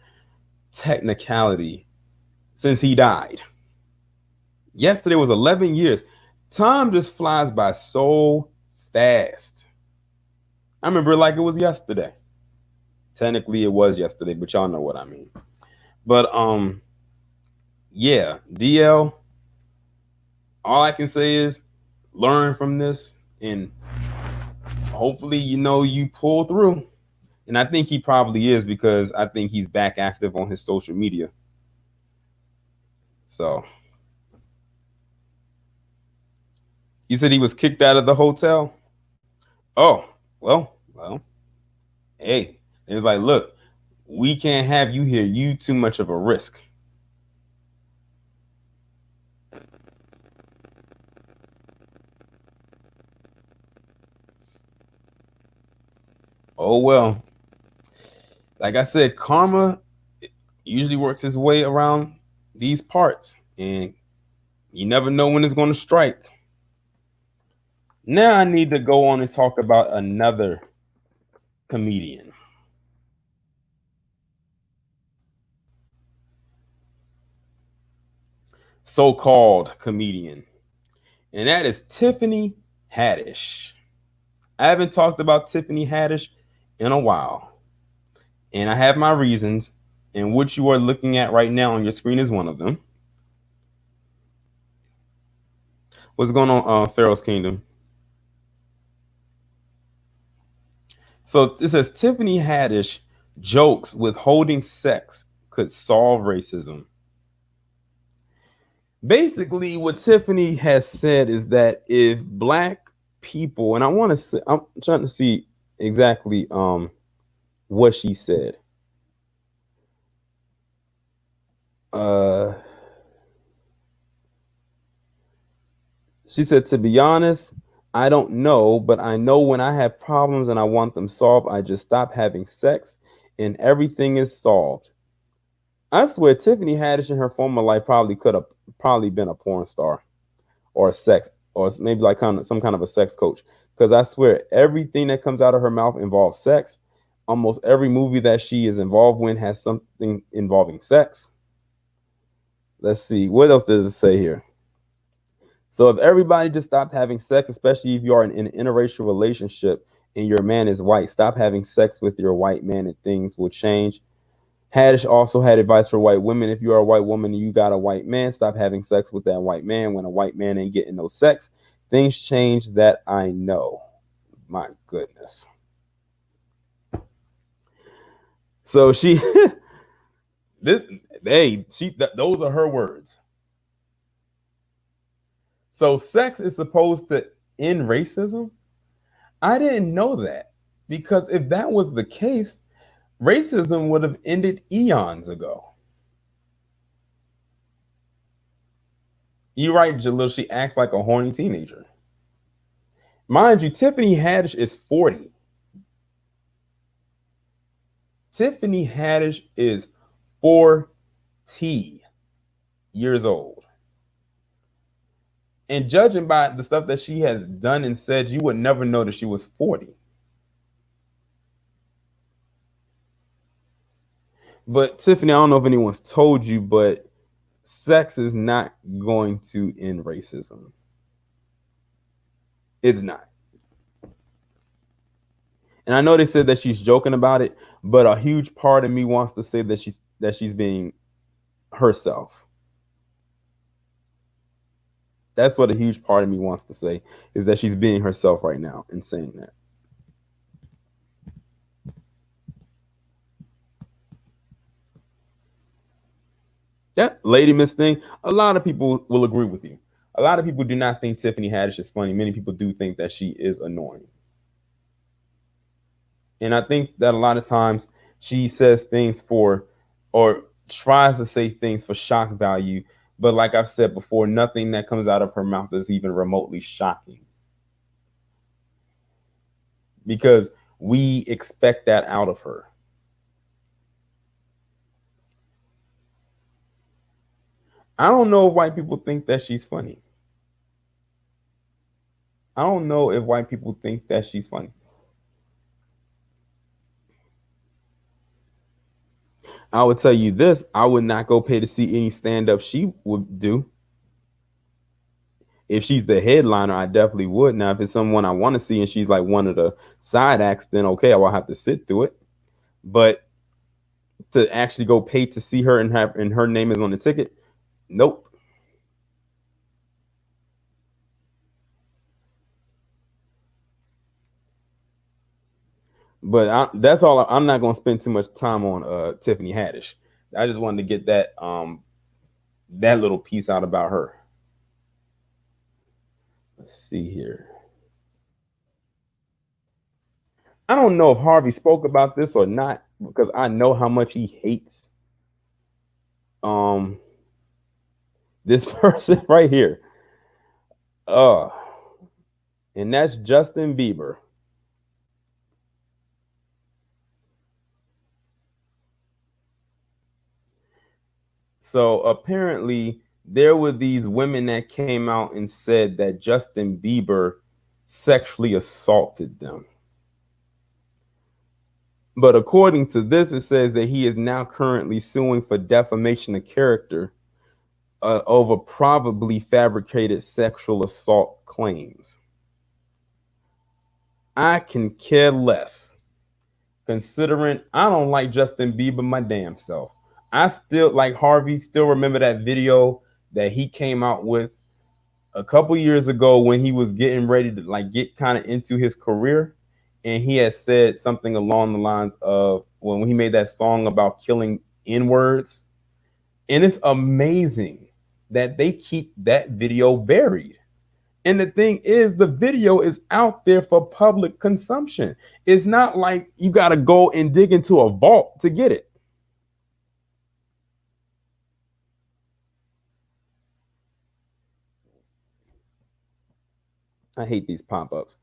technicality, since he died. Yesterday was 11 years. Time just flies by so fast. I remember it like it was yesterday. Technically, it was yesterday, but y'all know what I mean. But yeah, DL. All I can say is learn from this, and hopefully, you know, you pull through. And I think he probably is, because I think he's back active on his social media. So, you said he was kicked out of the hotel? Oh, well, hey, it was like, look, we can't have you here. You too much of a risk. Oh, well. Like I said, karma usually works its way around these parts, and you never know when it's going to strike. Now I need to go on and talk about another comedian. So-called comedian. And that is Tiffany Haddish. I haven't talked about Tiffany Haddish in a while. And I have my reasons. And what you are looking at right now on your screen is one of them. What's going on, Pharaoh's Kingdom? So it says Tiffany Haddish jokes withholding sex could solve racism. Basically, what Tiffany has said is that if black people, and I want to say, I'm trying to see exactly what she said. She said, to be honest, I don't know, but I know when I have problems and I want them solved, I just stop having sex and everything is solved. I swear Tiffany Haddish in her former life probably could have probably been a porn star or a sex, or maybe like some kind of a sex coach. Because I swear everything that comes out of her mouth involves sex. Almost every movie that she is involved in has something involving sex. Let's see. What else does it say here? So if everybody just stopped having sex, especially if you are in an interracial relationship and your man is white, stop having sex with your white man and things will change. Haddish also had advice for white women. If you are a white woman and you got a white man, stop having sex with that white man. When a white man ain't getting no sex, things change, that I know. My goodness. So she, those are her words. So sex is supposed to end racism? I didn't know that. Because if that was the case, racism would have ended eons ago. You're right, Jalil. She acts like a horny teenager. Mind you, Tiffany Haddish is 40. Tiffany Haddish is 40 years old. And judging by the stuff that she has done and said, you would never know that she was 40. But Tiffany, I don't know if anyone's told you, but sex is not going to end racism. It's not. And I know they said that she's joking about it, but a huge part of me wants to say that she's being herself. That's what a huge part of me wants to say, is that she's being herself right now and saying that. Yeah, Lady Miss thing, a lot of people will agree with you. A lot of people do not think Tiffany Haddish is funny. Many people do think that she is annoying. And I think that a lot of times she says things for, or tries to say things for shock value. But like I've said before, nothing that comes out of her mouth is even remotely shocking. Because we expect that out of her. I don't know if white people think that she's funny. I don't know if white people think that she's funny. I would tell you this, I would not go pay to see any stand-up she would do. If she's the headliner, I definitely would. Now, if it's someone I want to see and she's like one of the side acts, then okay, I will have to sit through it. But to actually go pay to see her and her name is on the ticket, nope. But that's all. I'm not going to spend too much time on Tiffany Haddish. I just wanted to get that little piece out about her. Let's see here. I don't know if Harvey spoke about this or not, because I know how much he hates this person right here. And that's Justin Bieber. So apparently there were these women that came out and said that Justin Bieber sexually assaulted them. But according to this, it says that he is now currently suing for defamation of character over probably fabricated sexual assault claims. I can care less, considering I don't like Justin Bieber my damn self. I still, like Harvey, still remember that video that he came out with a couple years ago when he was getting ready to like get kind of into his career, and he had said something along the lines of when he made that song about killing N-words. And it's amazing that they keep that video buried. And the thing is, the video is out there for public consumption. It's not like you got to go and dig into a vault to get it. I hate these pop-ups.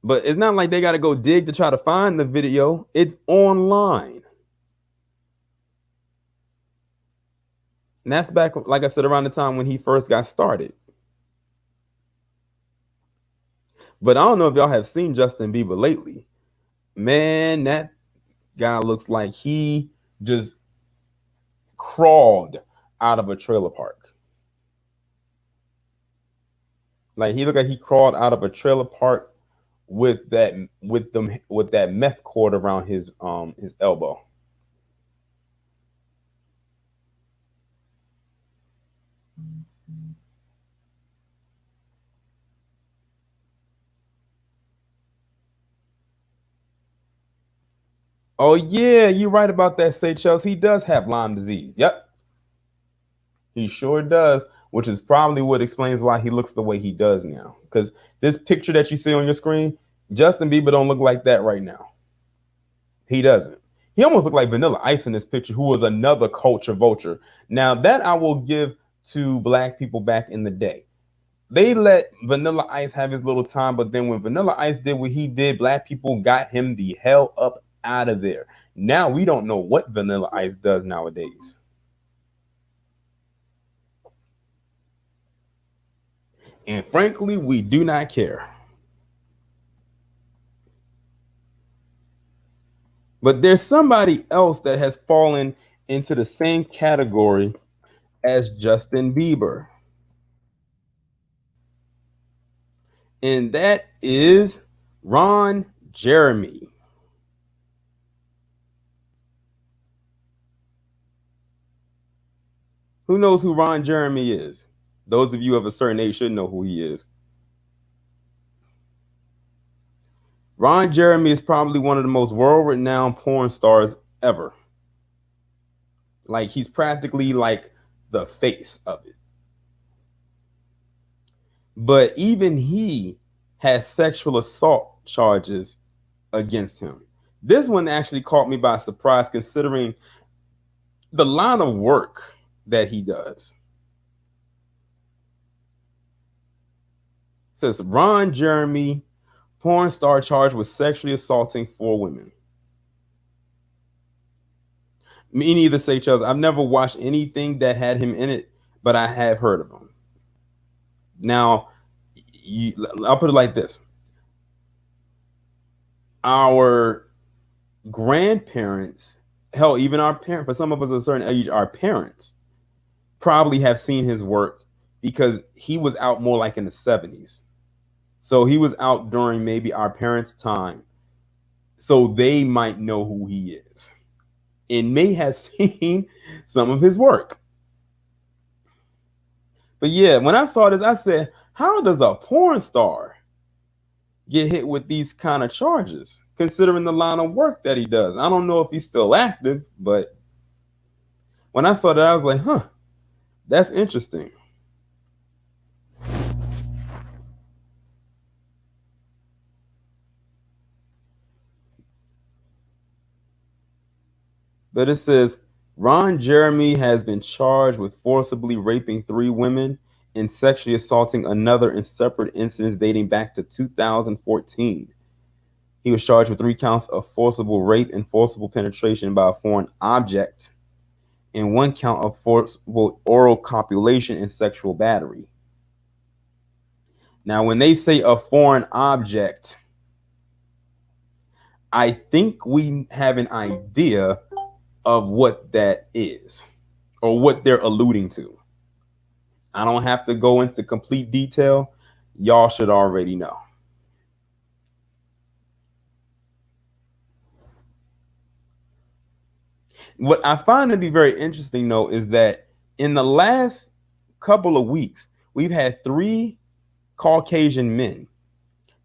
But it's not like they got to go dig to try to find the video. It's online. And that's back, like I said, around the time when he first got started. But I don't know if y'all have seen Justin Bieber lately. Man, that guy looks like he just crawled out of a trailer park. Like he looked like he crawled out of a trailer park with that meth cord around his elbow. Oh yeah, you're right about that, Seychelles. He does have Lyme disease. Yep. He sure does, which is probably what explains why he looks the way he does now. Because this picture that you see on your screen, Justin Bieber don't look like that right now. He doesn't. He almost looked like Vanilla Ice in this picture, who was another culture vulture. Now that I will give to black people back in the day. They let Vanilla Ice have his little time, but then when Vanilla Ice did what he did, black people got him the hell up out of there. Now we don't know what Vanilla Ice does nowadays. And frankly, we do not care. But there's somebody else that has fallen into the same category as Justin Bieber. And that is Ron Jeremy. Who knows who Ron Jeremy is? Those of you of a certain age should know who he is. Ron Jeremy is probably one of the most world-renowned porn stars ever. Like, he's practically like the face of it. But even he has sexual assault charges against him. This one actually caught me by surprise, considering the line of work that he does. It says Ron Jeremy, porn star charged with sexually assaulting 4 women. Me neither, say Charles. I've never watched anything that had him in it, but I have heard of him. Now, I'll put it like this. Our grandparents, hell, even our parents, for some of us of a certain age, our parents probably have seen his work because he was out more like in the 70s. So he was out during maybe our parents' time. So they might know who he is and may have seen some of his work. But yeah, when I saw this, I said, how does a porn star get hit with these kind of charges, considering the line of work that he does? I don't know if he's still active, but when I saw that, I was like, huh, that's interesting. But it says Ron Jeremy has been charged with forcibly raping 3 women and sexually assaulting another in separate incidents dating back to 2014. He was charged with 3 counts of forcible rape and forcible penetration by a foreign object, and 1 count of forcible oral copulation and sexual battery. Now, when they say a foreign object, I think we have an idea of what that is or what they're alluding to. I don't have to go into complete detail. Y'all should already know. What I find to be very interesting, though, is that in the last couple of weeks, we've had 3 Caucasian men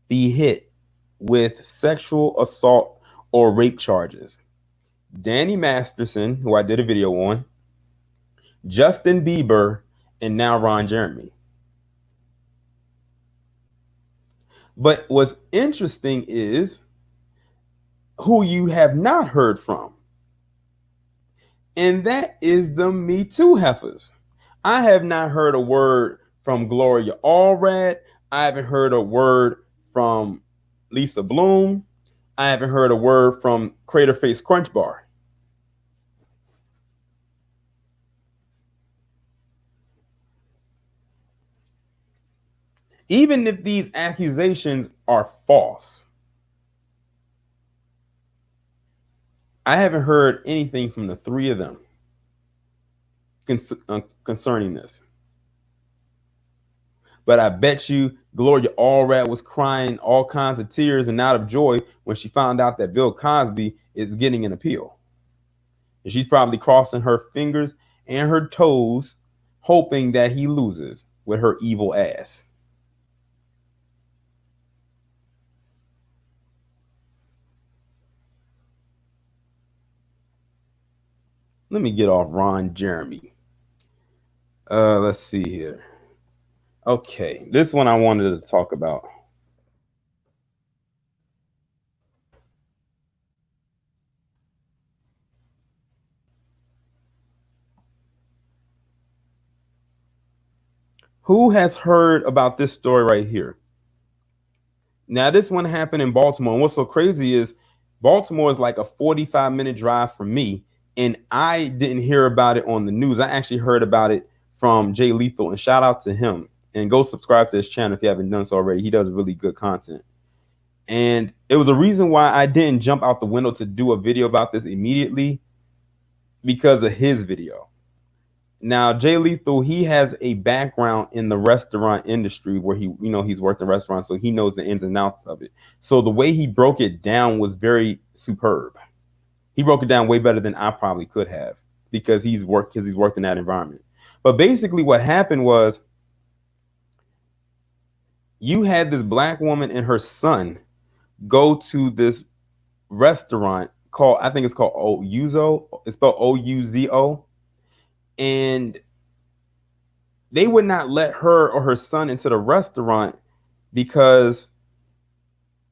be hit with sexual assault or rape charges. Danny Masterson, who I did a video on, Justin Bieber, and now Ron Jeremy. But what's interesting is who you have not heard from, and that is the Me Too heifers. I have not heard a word from Gloria Allred. I haven't heard a word from Lisa Bloom. I haven't heard a word from Crater Face Crunch Bar. Even if these accusations are false, I haven't heard anything from the 3 of them concerning this. But I bet you Gloria Allred was crying all kinds of tears and out of joy when she found out that Bill Cosby is getting an appeal. And she's probably crossing her fingers and her toes, hoping that he loses with her evil ass. Let me get off Ron Jeremy. Let's see here. Okay, this one I wanted to talk about. Who has heard about this story right here? Now, this one happened in Baltimore. And what's so crazy is Baltimore is like a 45-minute drive from me. And I didn't hear about it on the news. I actually heard about it from Jay Lethal. And shout out to him. And go subscribe to his channel if you haven't done so already. He does really good content. And it was a reason why I didn't jump out the window to do a video about this immediately, because of his video. Now, Jay Lethal, he has a background in the restaurant industry where he's worked in restaurants, so he knows the ins and outs of it. So the way he broke it down was very superb. He broke it down way better than I probably could have, because he's worked in that environment. But basically what happened was, you had this black woman and her son go to this restaurant called, I think it's called Ouzo. It's spelled Ouzo. And they would not let her or her son into the restaurant because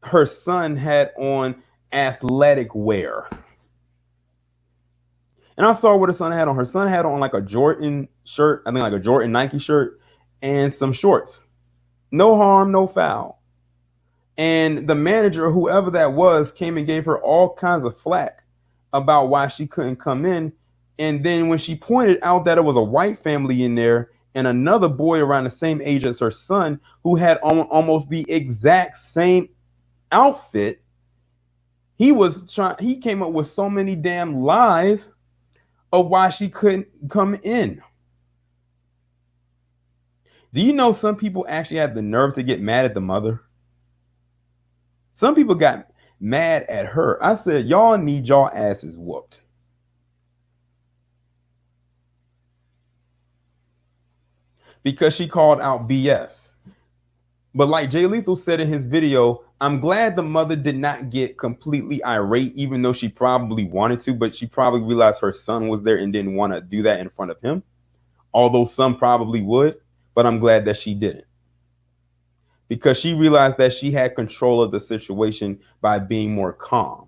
her son had on athletic wear. And I saw what her son had on. Her son had on like a Jordan shirt, I think like a Jordan Nike shirt, and some shorts. No harm, no foul. And the manager, whoever that was, came and gave her all kinds of flack about why she couldn't come in. And then when she pointed out that it was a white family in there and another boy around the same age as her son who had almost the exact same outfit, he came up with so many damn lies of why she couldn't come in. Do you know some people actually had the nerve to get mad at the mother? Some people got mad at her. I said, y'all need y'all asses whooped. Because she called out BS. But like Jay Lethal said in his video, I'm glad the mother did not get completely irate, even though she probably wanted to, but she probably realized her son was there and didn't want to do that in front of him. Although some probably would, but I'm glad that she didn't. Because she realized that she had control of the situation by being more calm.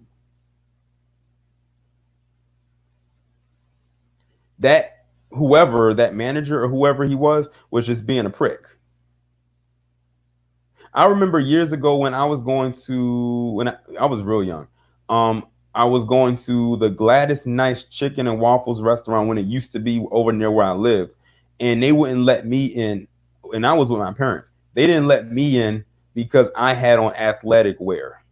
That whoever, that manager or whoever he was just being a prick. I remember years ago when I was I was real young. I was going to the Gladys Nice Chicken and Waffles restaurant when it used to be over near where I lived, and they wouldn't let me in. And I was with my parents. They didn't let me in because I had on athletic wear.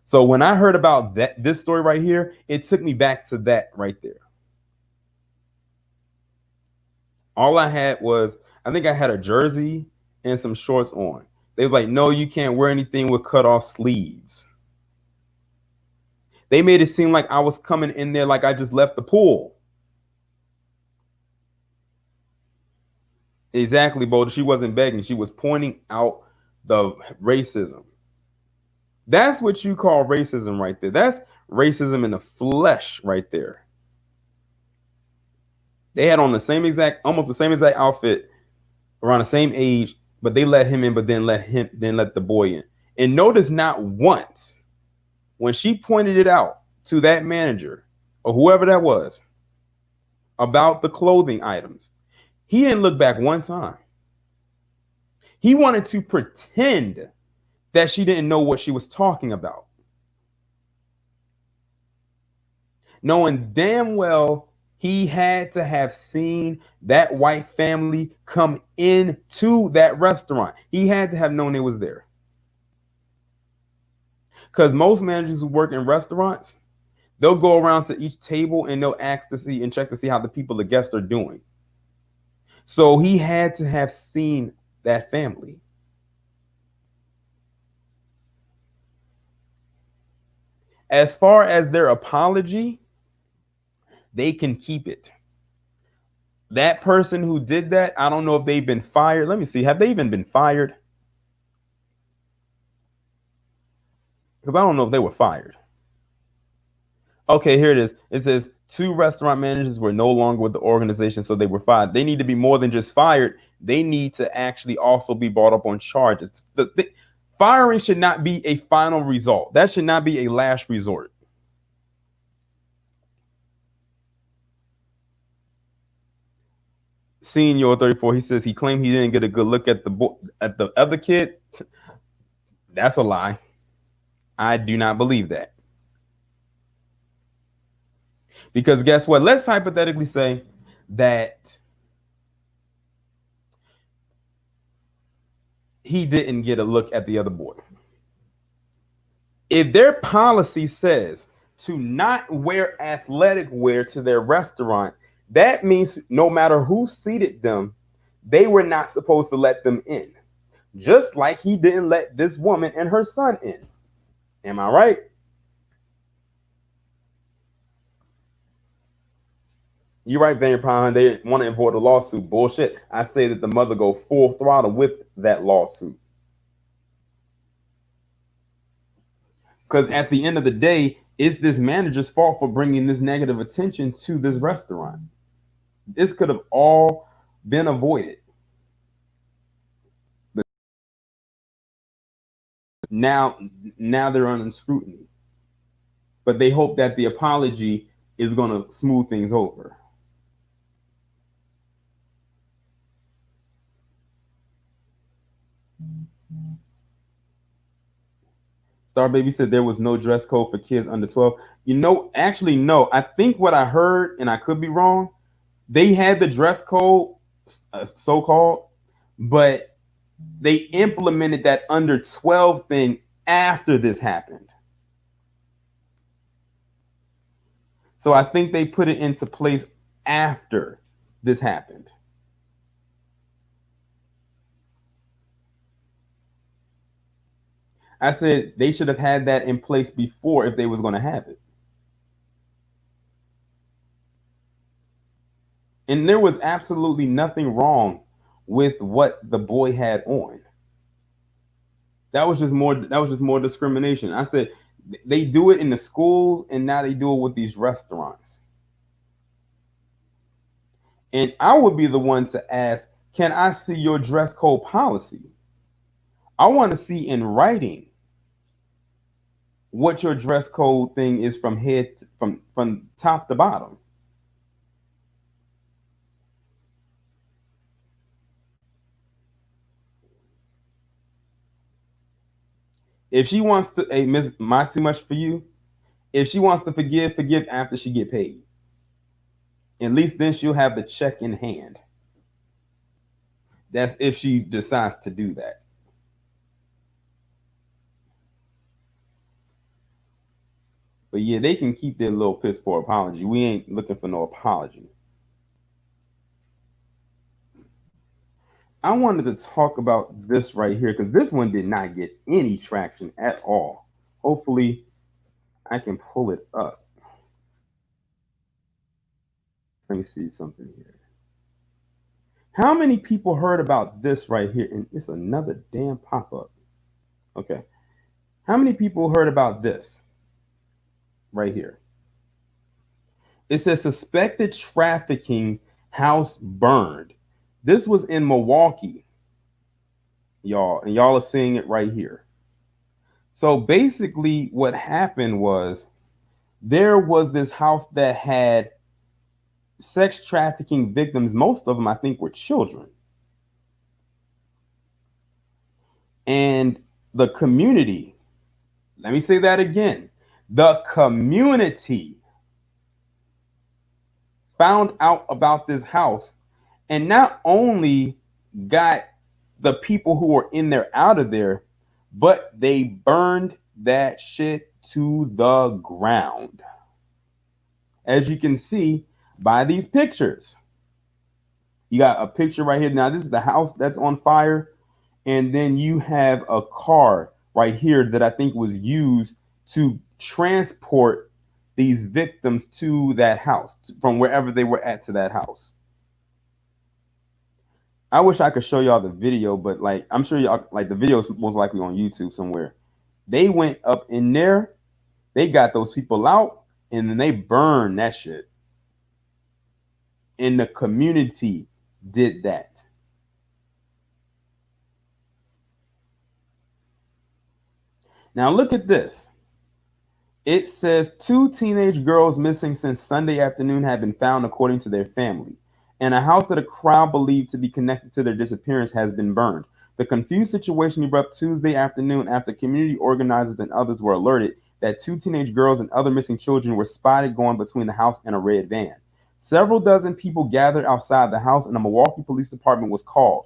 So when I heard about this story right here, it took me back to that right there. All I had was, I think I had a jersey and some shorts on. They was like, no, you can't wear anything with cut off sleeves. They made it seem like I was coming in there like I just left the pool. Exactly, Boulder. She wasn't begging. She was pointing out the racism. That's what you call racism right there. That's racism in the flesh right there. They had on almost the same exact outfit, around the same age, but they let him in, but then let the boy in. And notice not once when she pointed it out to that manager or whoever that was about the clothing items, he didn't look back one time. He wanted to pretend that she didn't know what she was talking about, knowing damn well he had to have seen that white family come into that restaurant. He had to have known it was there. Because most managers who work in restaurants, they'll go around to each table and they'll ask to see and check to see how the people, the guests, are doing. So he had to have seen that family. As far as their apology, they can keep it. That person who did that, I don't know if they've been fired. Let me see. Have they even been fired? Because I don't know if they were fired. Okay, here it is. It says 2 restaurant managers were no longer with the organization, so they were fired. They need to be more than just fired. They need to actually also be brought up on charges. Firing should not be a final result. That should not be a last resort. Senior 34, he says he claimed he didn't get a good look at the other kid. That's a lie. I do not believe that. Because guess what? Let's hypothetically say that he didn't get a look at the other boy. If their policy says to not wear athletic wear to their restaurant, that means no matter who seated them, they were not supposed to let them in. Just like he didn't let this woman and her son in. Am I right? You're right, Van Pine. They want to import a lawsuit. Bullshit. I say that the mother go full throttle with that lawsuit. Because at the end of the day, it's this manager's fault for bringing this negative attention to this restaurant. This could have all been avoided. But now they're under scrutiny. But they hope that the apology is going to smooth things over. Star Baby said there was no dress code for kids under 12. Actually, no. I think what I heard, and I could be wrong, they had the dress code, so-called, but they implemented that under 12 thing after this happened. So I think they put it into place after this happened. I said they should have had that in place before if they was going to have it. And there was absolutely nothing wrong with what the boy had on. That was just more discrimination. I said they do it in the schools and now they do it with these restaurants. And I would be the one to ask, can I see your dress code policy? I want to see in writing what your dress code thing is from from top to bottom. If she wants to, hey, Miss My Too Much for You, if she wants to forgive after she get paid. At least then she'll have the check in hand. That's if she decides to do that. But yeah, they can keep their little piss poor apology. We ain't looking for no apology. I wanted to talk about this right here because this one did not get any traction at all. Hopefully, I can pull it up. Let me see something here. How many people heard about this right here? And it's another damn pop-up. Okay. How many people heard about this right here? It says suspected trafficking house burned. This was in Milwaukee, y'all, and y'all are seeing it right here. So basically what happened was there was this house that had sex trafficking victims. Most of them, I think, were children. And the community, let me say that again, the community found out about this house and not only got the people who were in there out of there, but they burned that shit to the ground. As you can see by these pictures. You got a picture right here. Now, this is the house that's on fire. And then you have a car right here that I think was used to transport these victims to that house, from wherever they were at to that house. I wish I could show y'all the video, but like I'm sure y'all like the video is most likely on YouTube somewhere. They went up in there, they got those people out, and then they burned that shit. And the community did that. Now look at this. It says 2 teenage girls missing since Sunday afternoon have been found according to their family. and a house that a crowd believed to be connected to their disappearance has been burned. The confused situation erupted Tuesday afternoon after community organizers and others were alerted that two teenage girls and other missing children were spotted going between the house and a red van. Several dozen people gathered outside the house, and the Milwaukee Police Department was called.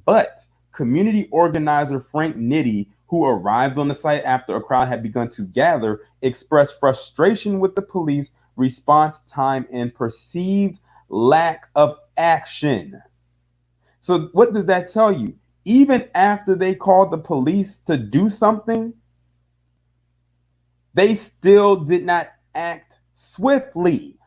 But community organizer Frank Nitti, who arrived on the site after a crowd had begun to gather, expressed frustration with the police response time and perceived lack of action. So, what does that tell you? Even after they called the police to do something, they still did not act swiftly.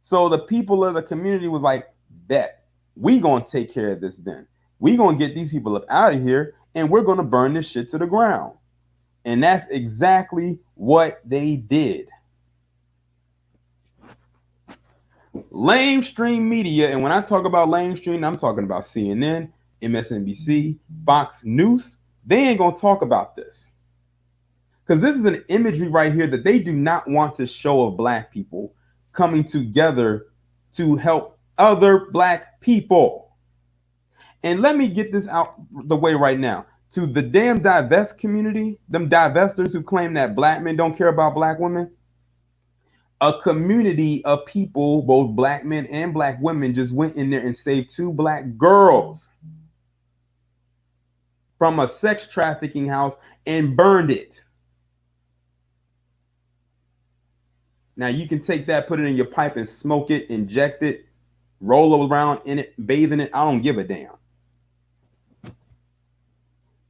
So the people of the community was like, bet, we gonna take care of this then. We gonna get these people up out of here and we're gonna burn this shit to the ground. And that's exactly what they did. Lamestream media, and when I talk about lamestream, I'm talking about CNN, MSNBC, Fox News. They ain't gonna talk about this. Because this is an imagery right here that they do not want to show of black people coming together to help other black people. And let me get this out the way right now. To the damn divest community, them divestors who claim that black men don't care about black women, a community of people, both black men and black women, just went in there and saved two black girls from a sex trafficking house and burned it. Now you can take that, put it in your pipe and smoke it, inject it, roll around in it, bathe in it. I don't give a damn.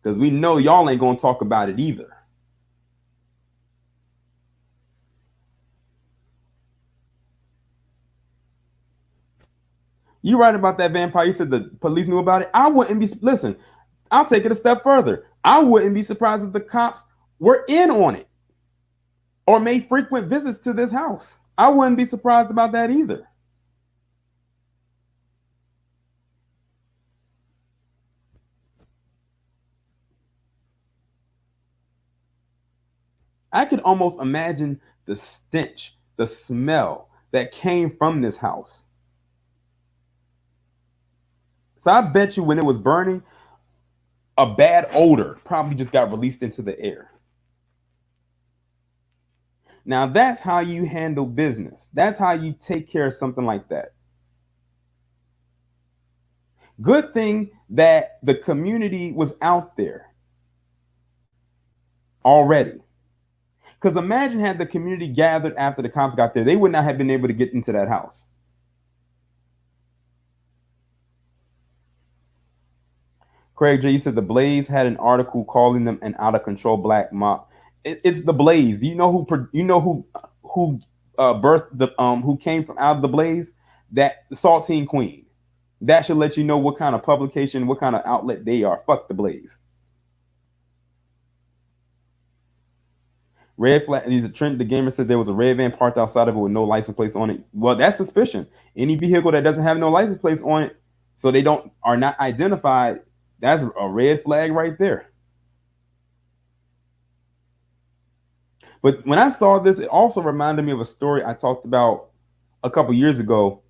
Because we know y'all ain't going to talk about it either. You right about that vampire. You said the police knew about it. I wouldn't be, listen, I'll take it a step further. I wouldn't be surprised if the cops were in on it or made frequent visits to this house. I wouldn't be surprised about that either. I could almost imagine the stench, the smell that came from this house. So I bet you when it was burning, a bad odor probably just got released into the air. Now that's how you handle business. That's how you take care of something like that. Good thing that the community was out there already. Because imagine had the community gathered after the cops got there, they would not have been able to get into that house. Craig J, you said the Blaze had an article calling them an out of control black mob. It's the Blaze. Do you know who birthed the who came from out of the Blaze? That the Saltine Queen. That should let you know what kind of publication, what kind of outlet they are. Fuck the Blaze. Red flag. These are Trent the gamer said there was a red van parked outside of it with no license plates on it. Well, that's suspicion. Any vehicle that doesn't have no license plates on it, so they are not identified. That's a red flag right there. But when I saw this, it also reminded me of a story I talked about a couple years ago,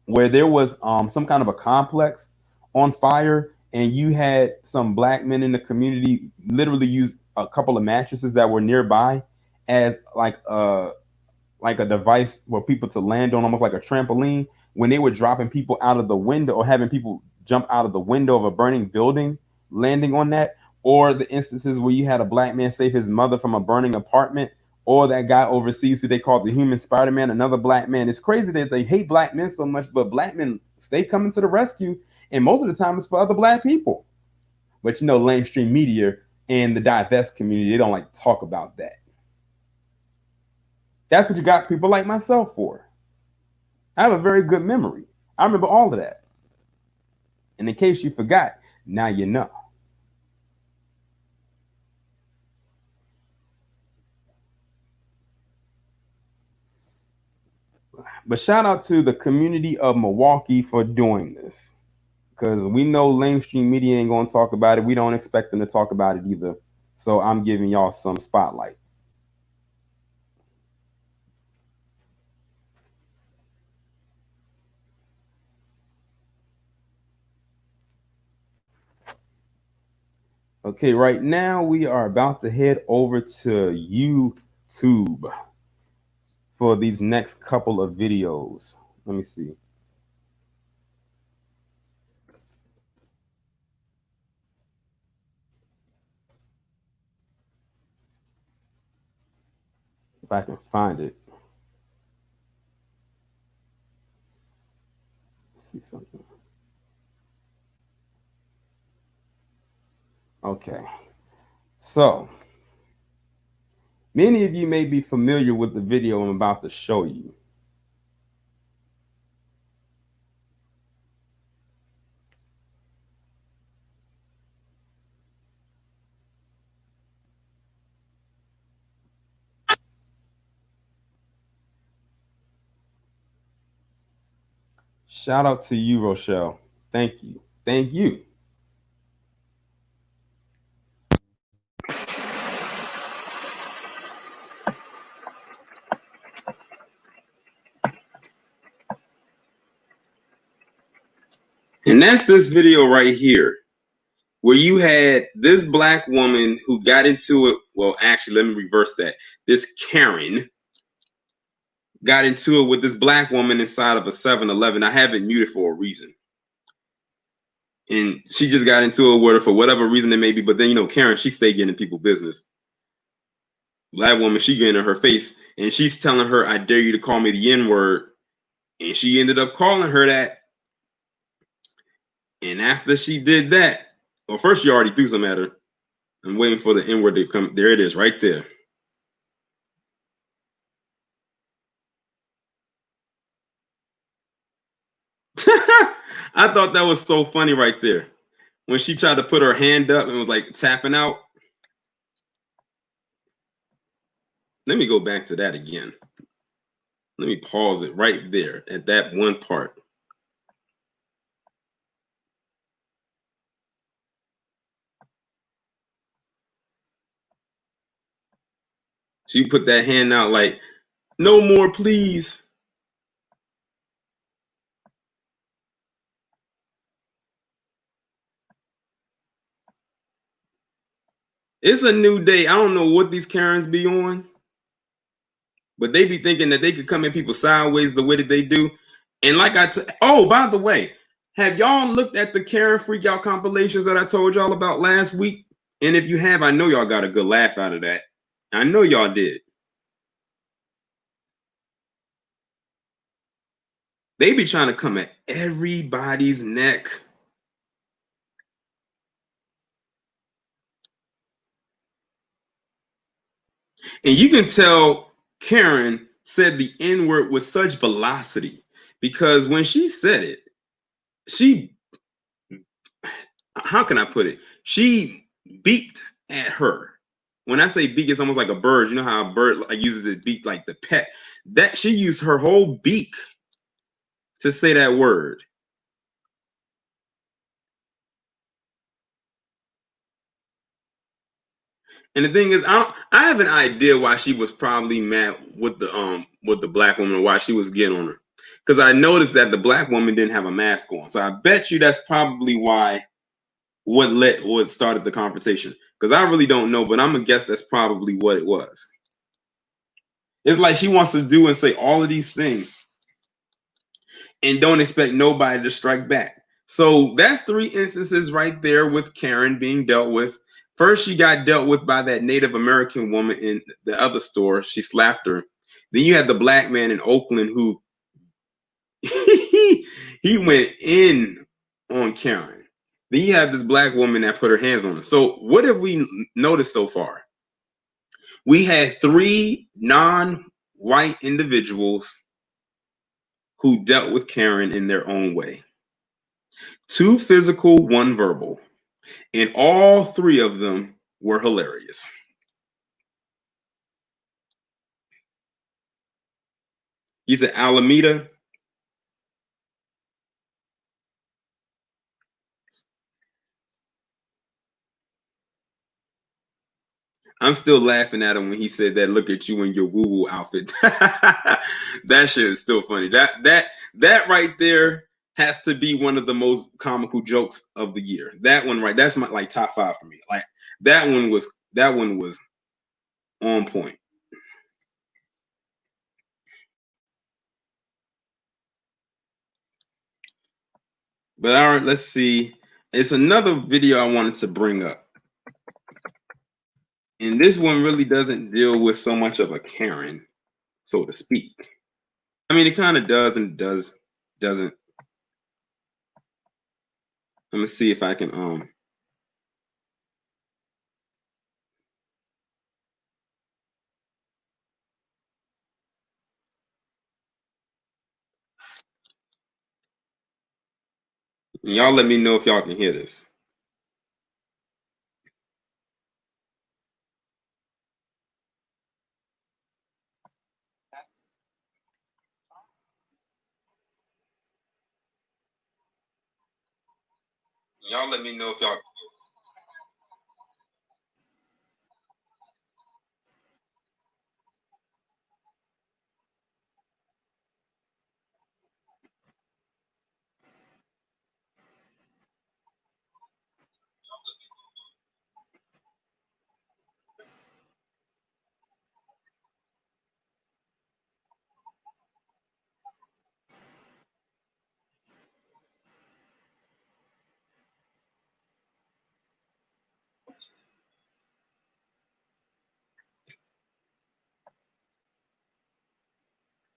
where there was some kind of a complex on fire, and you had some black men in the community literally use a couple of mattresses that were nearby as like a device for people to land on, almost like a trampoline, when they were dropping people out of the window or having people jump out of the window of a burning building, landing on that. Or the instances where you had a black man save his mother from a burning apartment, or that guy overseas who they called the human Spider-Man, another black man. It's crazy that they hate black men so much, but black men stay coming to the rescue, and most of the time it's for other black people. But you know, lamestream media and the divest community, they don't like to talk about that. That's what you got people like myself for. I have a very good memory. I remember all of that. And in case you forgot, now you know. But shout out to the community of Milwaukee for doing this. Because we know lamestream media ain't going to talk about it. We don't expect them to talk about it either. So I'm giving y'all some spotlight. Okay, right now we are about to head over to YouTube for these next couple of videos. Let me see. If I can find it. Let's see something. Okay. So, many of you may be familiar with the video I'm about to show you. Shout out to you, Rochelle. Thank you. Thank you. And that's this video right here, where you had this black woman who got into it. Well, actually, let me reverse that. This Karen got into it with this black woman inside of a 7-Eleven. I have it muted for a reason. And she just got into it with her for whatever reason it may be. But then, you know, Karen, she stayed getting in people's business. Black woman, she getting in her face and she's telling her, I dare you to call me the N-word. And she ended up calling her that. And after she did that, well, first she already threw some at her. I'm waiting for the N-word to come. There it is, right there. I thought that was so funny right there. When she tried to put her hand up and was like tapping out. Let me go back to that again. Let me pause it right there at that one part. She put that hand out like, no more, please. It's a new day. I don't know what these Karens be on, but they be thinking that they could come at people sideways the way that they do. And like oh, by the way, have y'all looked at the Karen freak out compilations that I told y'all about last week? And if you have, I know y'all got a good laugh out of that. I know y'all did. They be trying to come at everybody's neck. And you can tell Karen said the N-word with such velocity because when she said it, she, how can I put it? She beaked at her. When I say beak, it's almost like a bird. You know how a bird like uses its beak like the pet. That she used her whole beak to say that word. And the thing is, I have an idea why she was probably mad with the black woman, or why she was getting on her. Because I noticed that the black woman didn't have a mask on. So I bet you that's probably why what started the confrontation. Because I really don't know, but I'm gonna guess that's probably what it was. It's like she wants to do and say all of these things and don't expect nobody to strike back. So that's 3 instances right there with Karen being dealt with. First, she got dealt with by that Native American woman in the other store. She slapped her. Then you had the black man in Oakland who he went in on Karen. Then you have this black woman that put her hands on her. So what have we noticed so far? We had 3 non-white individuals who dealt with Karen in their own way. 2 physical, 1 verbal. And all 3 of them were hilarious. You said Alameda. I'm still laughing at him when he said that. Look at you in your woo woo outfit. That shit is still funny. That right there has to be one of the most comical jokes of the year. That one right. That's my like top 5 for me. Like That one was on point. But all right, let's see. It's another video I wanted to bring up. And this one really doesn't deal with so much of a Karen, so to speak. I mean, it kind of does and doesn't. Let me see if I can y'all let me know if y'all can hear this. Y'all let me know if y'all.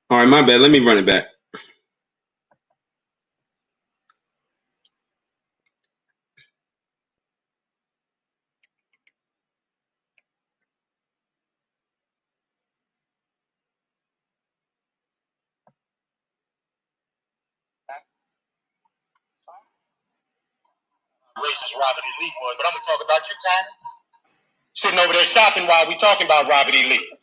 All right, my bad. Let me run it back. Racist Robert E. Lee was, but I'm gonna talk about you, Connie. Sitting over there shopping while we talking about Robert E. Lee.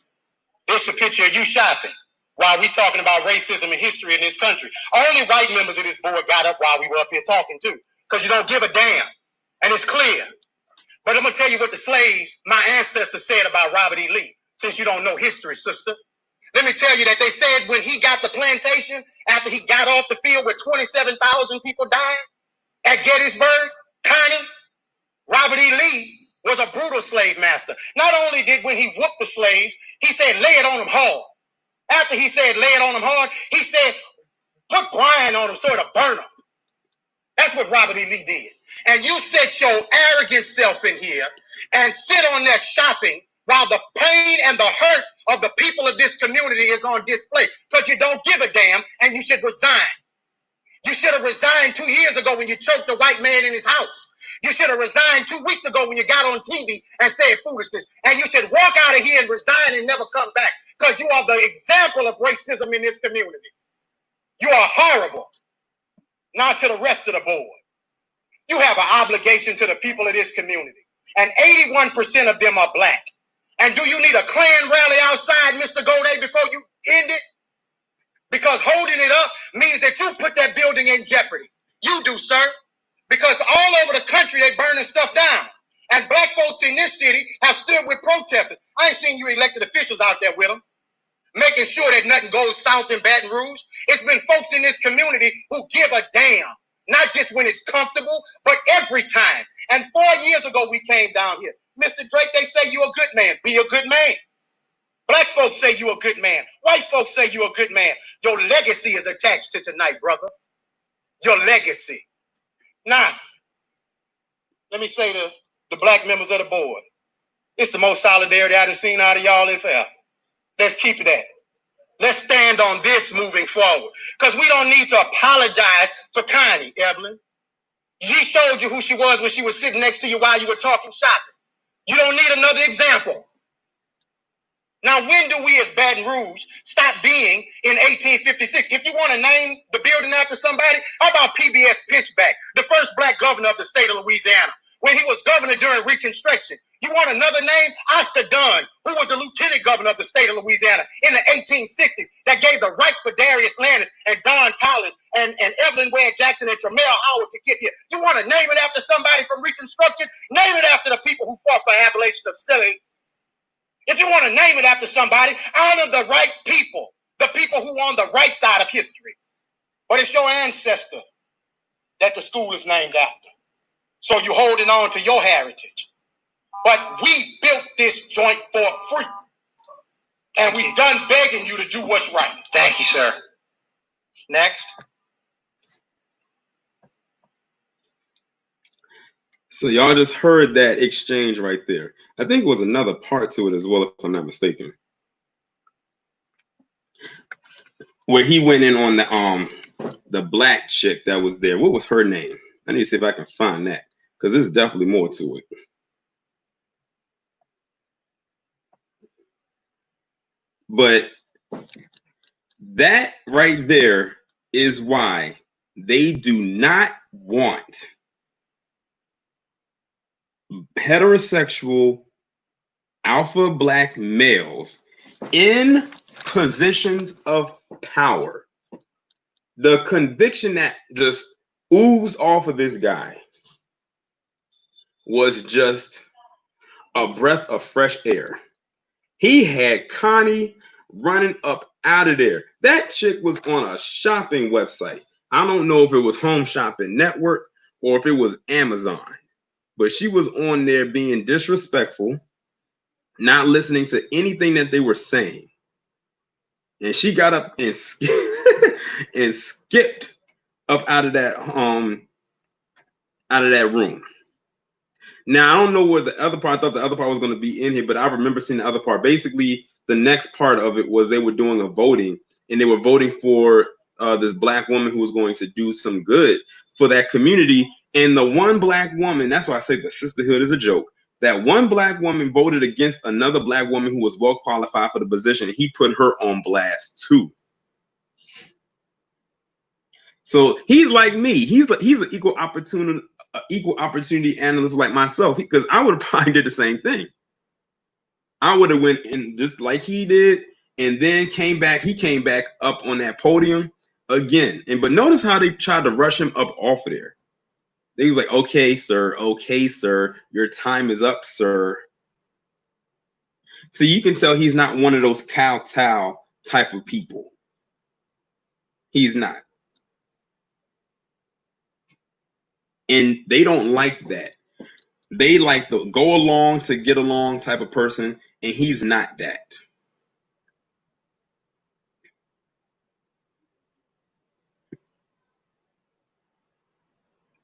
This is a picture of you shopping while we talking about racism and history in this country. Only white members of this board got up while we were up here talking too, because you don't give a damn, and it's clear. But I'm gonna tell you what the slaves, my ancestors, said about Robert E. Lee. Since you don't know history, sister, let me tell you that they said when he got the plantation, after he got off the field with 27,000 people dying at Gettysburg, Connie, Robert E. Lee was a brutal slave master. Not only did when he whooped the slaves, he said, lay it on them hard. After he said, lay it on them hard, he said, put brine on them so it'll burn them. That's what Robert E. Lee did. And you set your arrogant self in here and sit on there shopping while the pain and the hurt of the people of this community is on display because you don't give a damn and you should resign. You should have resigned 2 years ago when you choked a white man in his house. You should have resigned 2 weeks ago when you got on TV and said foolishness. And you should walk out of here and resign and never come back because you are the example of racism in this community. You are horrible. Now to the rest of the board. You have an obligation to the people of this community. And 81% of them are black. And do you need a Klan rally outside, Mr. Goday, before you end it? Because holding it up means that you put that building in jeopardy. You do, sir. Because all over the country, they burning stuff down. And black folks in this city have stood with protesters. I ain't seen you elected officials out there with them, making sure that nothing goes south in Baton Rouge. It's been folks in this community who give a damn, not just when it's comfortable, but every time. And 4 years ago, we came down here. Mr. Drake, they say you're a good man. Be a good man. Black folks say you're a good man. White folks say you're a good man. Your legacy is attached to tonight, brother. Your legacy. Now, let me say to the black members of the board, it's the most solidarity I've seen out of y'all in forever. Let's keep it at. Let's stand on this moving forward. Because we don't need to apologize for Connie, Evelyn. She showed you who she was when she was sitting next to you while you were talking shopping. You don't need another example. Now, when do we as Baton Rouge stop being in 1856? If you want to name the building after somebody, how about PBS Pinchback, the first black governor of the state of Louisiana, when he was governor during Reconstruction? You want another name? Oscar Dunn, who was the lieutenant governor of the state of Louisiana in the 1860s, that gave the right for Darius Landis and Don Collins and Evelyn Ware Jackson and Tremel Howard to get here. You want to name it after somebody from Reconstruction? Name it after the people who fought for abolition of slavery. If you want to name it after somebody, honor the right people, the people who are on the right side of history. But it's your ancestor that the school is named after. So you're holding on to your heritage. But we built this joint for free. And we done begging you to do what's right. Thank you, sir. Next. So y'all just heard that exchange right there. I think it was another part to it as well, if I'm not mistaken, where he went in on the black chick that was there. What was her name? I need to see if I can find that, because there's definitely more to it. But that right there is why they do not want heterosexual alpha black males in positions of power. The conviction that just oozed off of this guy was just a breath of fresh air. He had Connie running up out of there. That chick was on a shopping website. I don't know if it was Home Shopping Network or if it was Amazon, but she was on there being disrespectful, not listening to anything that they were saying. And she got up and and skipped up out of that room. Now, I don't know where the other part, I thought the other part was going to be in here, but I remember seeing the other part. Basically, the next part of it was they were doing a voting, and they were voting for this black woman who was going to do some good for that community. And the one black woman, that's why I say the sisterhood is a joke. That one black woman voted against another black woman who was well qualified for the position. He put her on blast too. So he's like me. He's an equal opportunity analyst like myself, because I would have probably did the same thing. I would have went in just like he did, and then came back. He came back up on that podium again. But notice how they tried to rush him up off of there. They was like, okay, sir, your time is up, sir. So you can tell he's not one of those kowtow type of people. He's not. And they don't like that. They like the go along to get along type of person, and he's not that.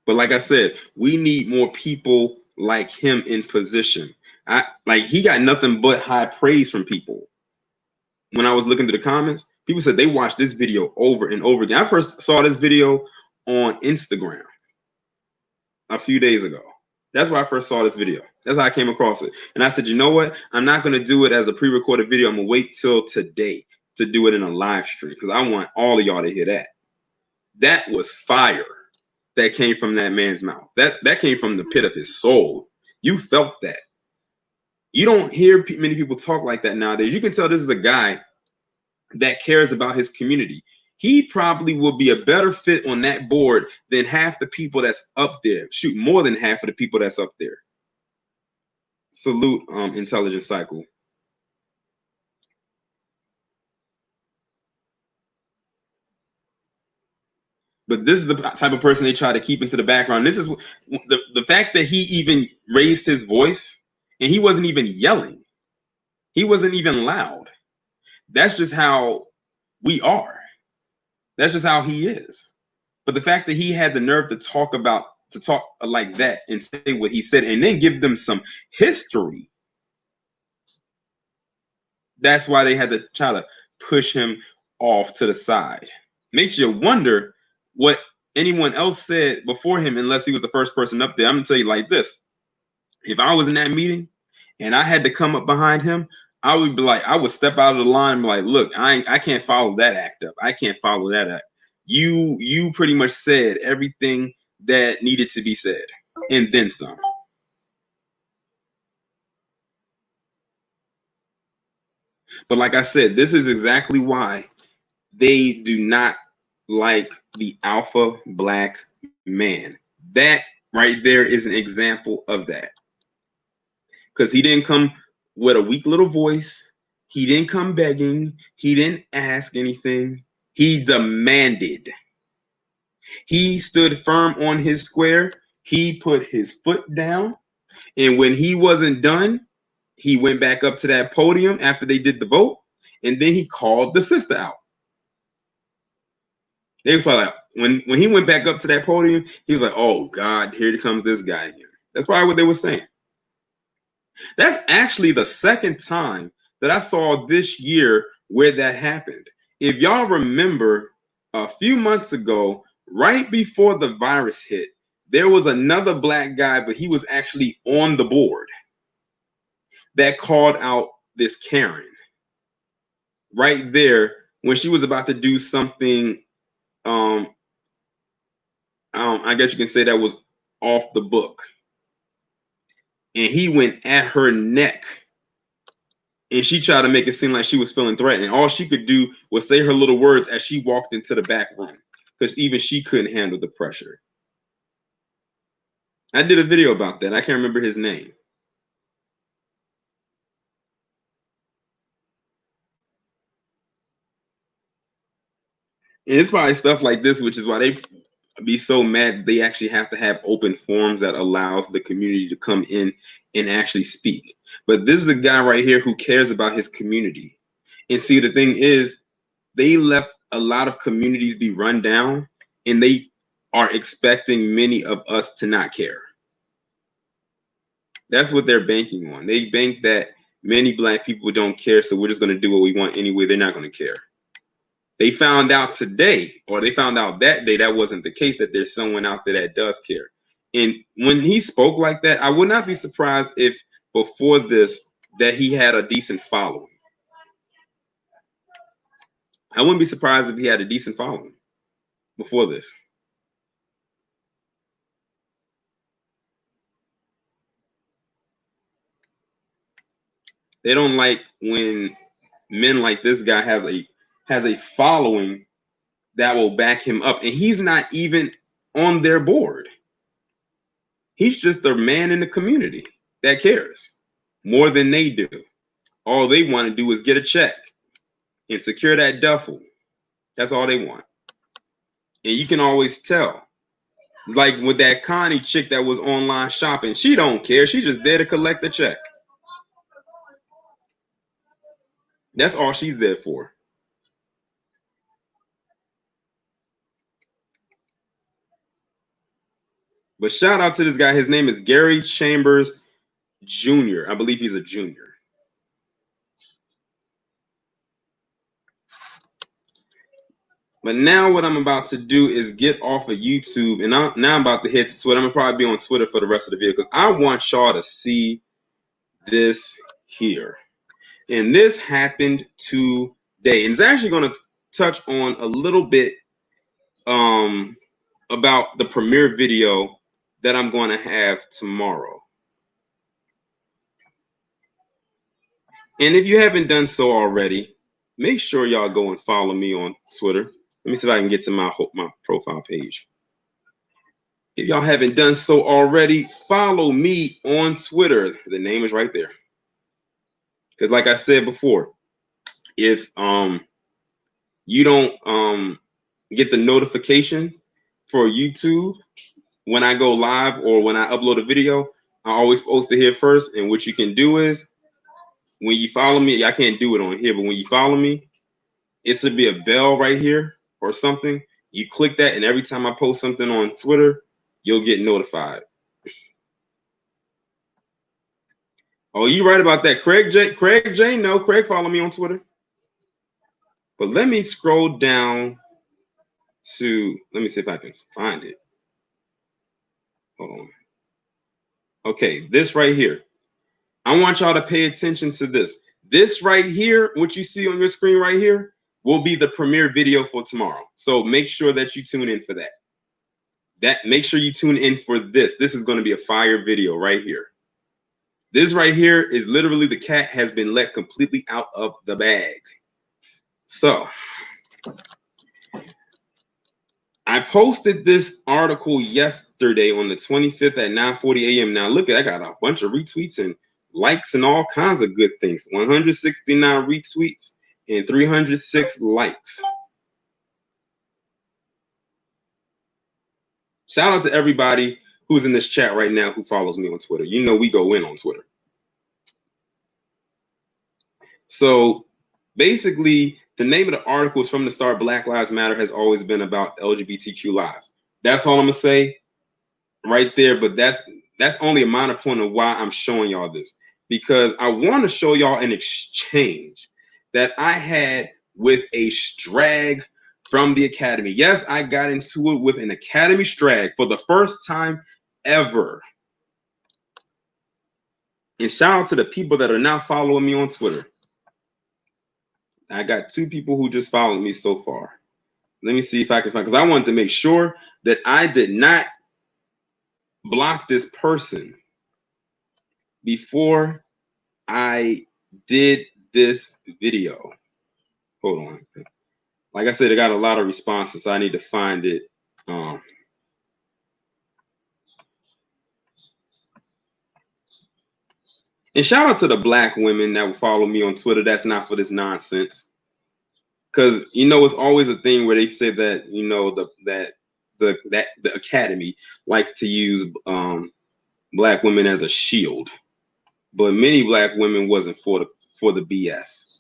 But like I said, we need more people like him in position. He got nothing but high praise from people. When I was looking to the comments, people said they watched this video over and over again. I first saw this video on Instagram a few days ago. That's where I first saw this video. That's how I came across it. And I said, you know what? I'm not going to do it as a pre-recorded video. I'm going to wait till today to do it in a live stream, because I want all of y'all to hear that. That was fire that came from that man's mouth. That came from the pit of his soul. You felt that. You don't hear many people talk like that nowadays. You can tell this is a guy that cares about his community. He probably will be a better fit on that board than half the people that's up there. Shoot, more than half of the people that's up there. Salute, Intelligence Cycle. But this is the type of person they try to keep into the background. This is the fact that he even raised his voice, and he wasn't even yelling. He wasn't even loud. That's just how we are. That's just how he is. But the fact that he had the nerve to talk like that and say what he said, and then give them some history, that's why they had to try to push him off to the side. Makes you wonder what anyone else said before him, unless he was the first person up there. I'm gonna tell you like this: if I was in that meeting and I had to come up behind him, I would be like, I would step out of the line and be like, look, I can't follow that act up. I can't follow that act. You pretty much said everything that needed to be said, and then some. But like I said, this is exactly why they do not like the alpha black man. That right there is an example of that. Because he didn't come with a weak little voice. He didn't come begging. He didn't ask anything. He demanded. He stood firm on his square. He put his foot down. And when he wasn't done, he went back up to that podium after they did the vote, and then he called the sister out. They was like, when he went back up to that podium, he was like, "Oh God, here comes this guy again." That's probably what they were saying. That's actually the second time that I saw this year where that happened. If y'all remember, a few months ago, right before the virus hit, there was another black guy, but he was actually on the board that called out this Karen right there when she was about to do something. I guess you can say that was off the book, and he went at her neck, and she tried to make it seem like she was feeling threatened. All she could do was say her little words as she walked into the back room, because even she couldn't handle the pressure. I did a video about that. I can't remember his name. And it's probably stuff like this, which is why they be so mad they actually have to have open forums that allows the community to come in and actually speak. But this is a guy right here who cares about his community. And see, the thing is, they left a lot of communities be run down, and they are expecting many of us to not care. That's what they're banking on. They bank that many black people don't care, so we're just going to do what we want anyway. They're not going to care. They found out today, or they found out that day, that wasn't the case, that there's someone out there that does care. And when he spoke like that, I would not be surprised if before this that he had a decent following. I wouldn't be surprised if he had a decent following before this. They don't like when men like this guy has a following that will back him up, and he's not even on their board. He's just a man in the community that cares more than they do. All they want to do is get a check and secure that duffel. That's all they want. And you can always tell. Like with that Connie chick that was online shopping, she don't care. She just there to collect the check. That's all she's there for. But shout out to this guy. His name is Gary Chambers Jr. I believe he's a junior. But now what I'm about to do is get off of YouTube, and now I'm about to hit to Twitter. I'm gonna probably be on Twitter for the rest of the video because I want y'all to see this here. And this happened today, and it's actually going to touch on a little bit about the premiere video that I'm going to have tomorrow. And if you haven't done so already, make sure y'all go and follow me on Twitter. Let me see if I can get to my profile page. If y'all haven't done so already, follow me on Twitter. The name is right there. Because like I said before, if you don't get the notification for YouTube when I go live or when I upload a video, I always post it here first. And what you can do is when you follow me, I can't do it on here, but when you follow me, it should be a bell right here or something. You click that, and every time I post something on Twitter, you'll get notified. Oh, you right about that. Craig J. No, Craig follow me on Twitter. But let me scroll down to, let me see if I can find it. Hold on. Okay, this right here. I want y'all to pay attention to this. This right here, what you see on your screen right here, will be the premiere video for tomorrow. So make sure that you tune in for that. Make sure you tune in for this. This is going to be a fire video right here. This right here is literally the cat has been let completely out of the bag. So I posted this article yesterday on the 25th at 9:40 a.m. Now look, I got a bunch of retweets and likes and all kinds of good things. 169 retweets and 306 likes. Shout out to everybody who's in this chat right now who follows me on Twitter. You know we go in on Twitter. So basically, the name of the article is from the start. Black Lives Matter has always been about LGBTQ lives. That's all I'm gonna say right there. But that's only a minor point of why I'm showing y'all this, because I want to show y'all an exchange that I had with a strag from the academy. Yes, I got into it with an academy strag for the first time ever. And shout out to the people that are now following me on Twitter. I got 2 people who just followed me so far. Let me see if I can find, because I wanted to make sure that I did not block this person before I did this video. Hold on. Like I said, I got a lot of responses, so I need to find it. And shout out to the black women that will follow me on Twitter. That's not for this nonsense. Because, you know, it's always a thing where they say that, you know, the academy likes to use black women as a shield. But many black women wasn't for the BS.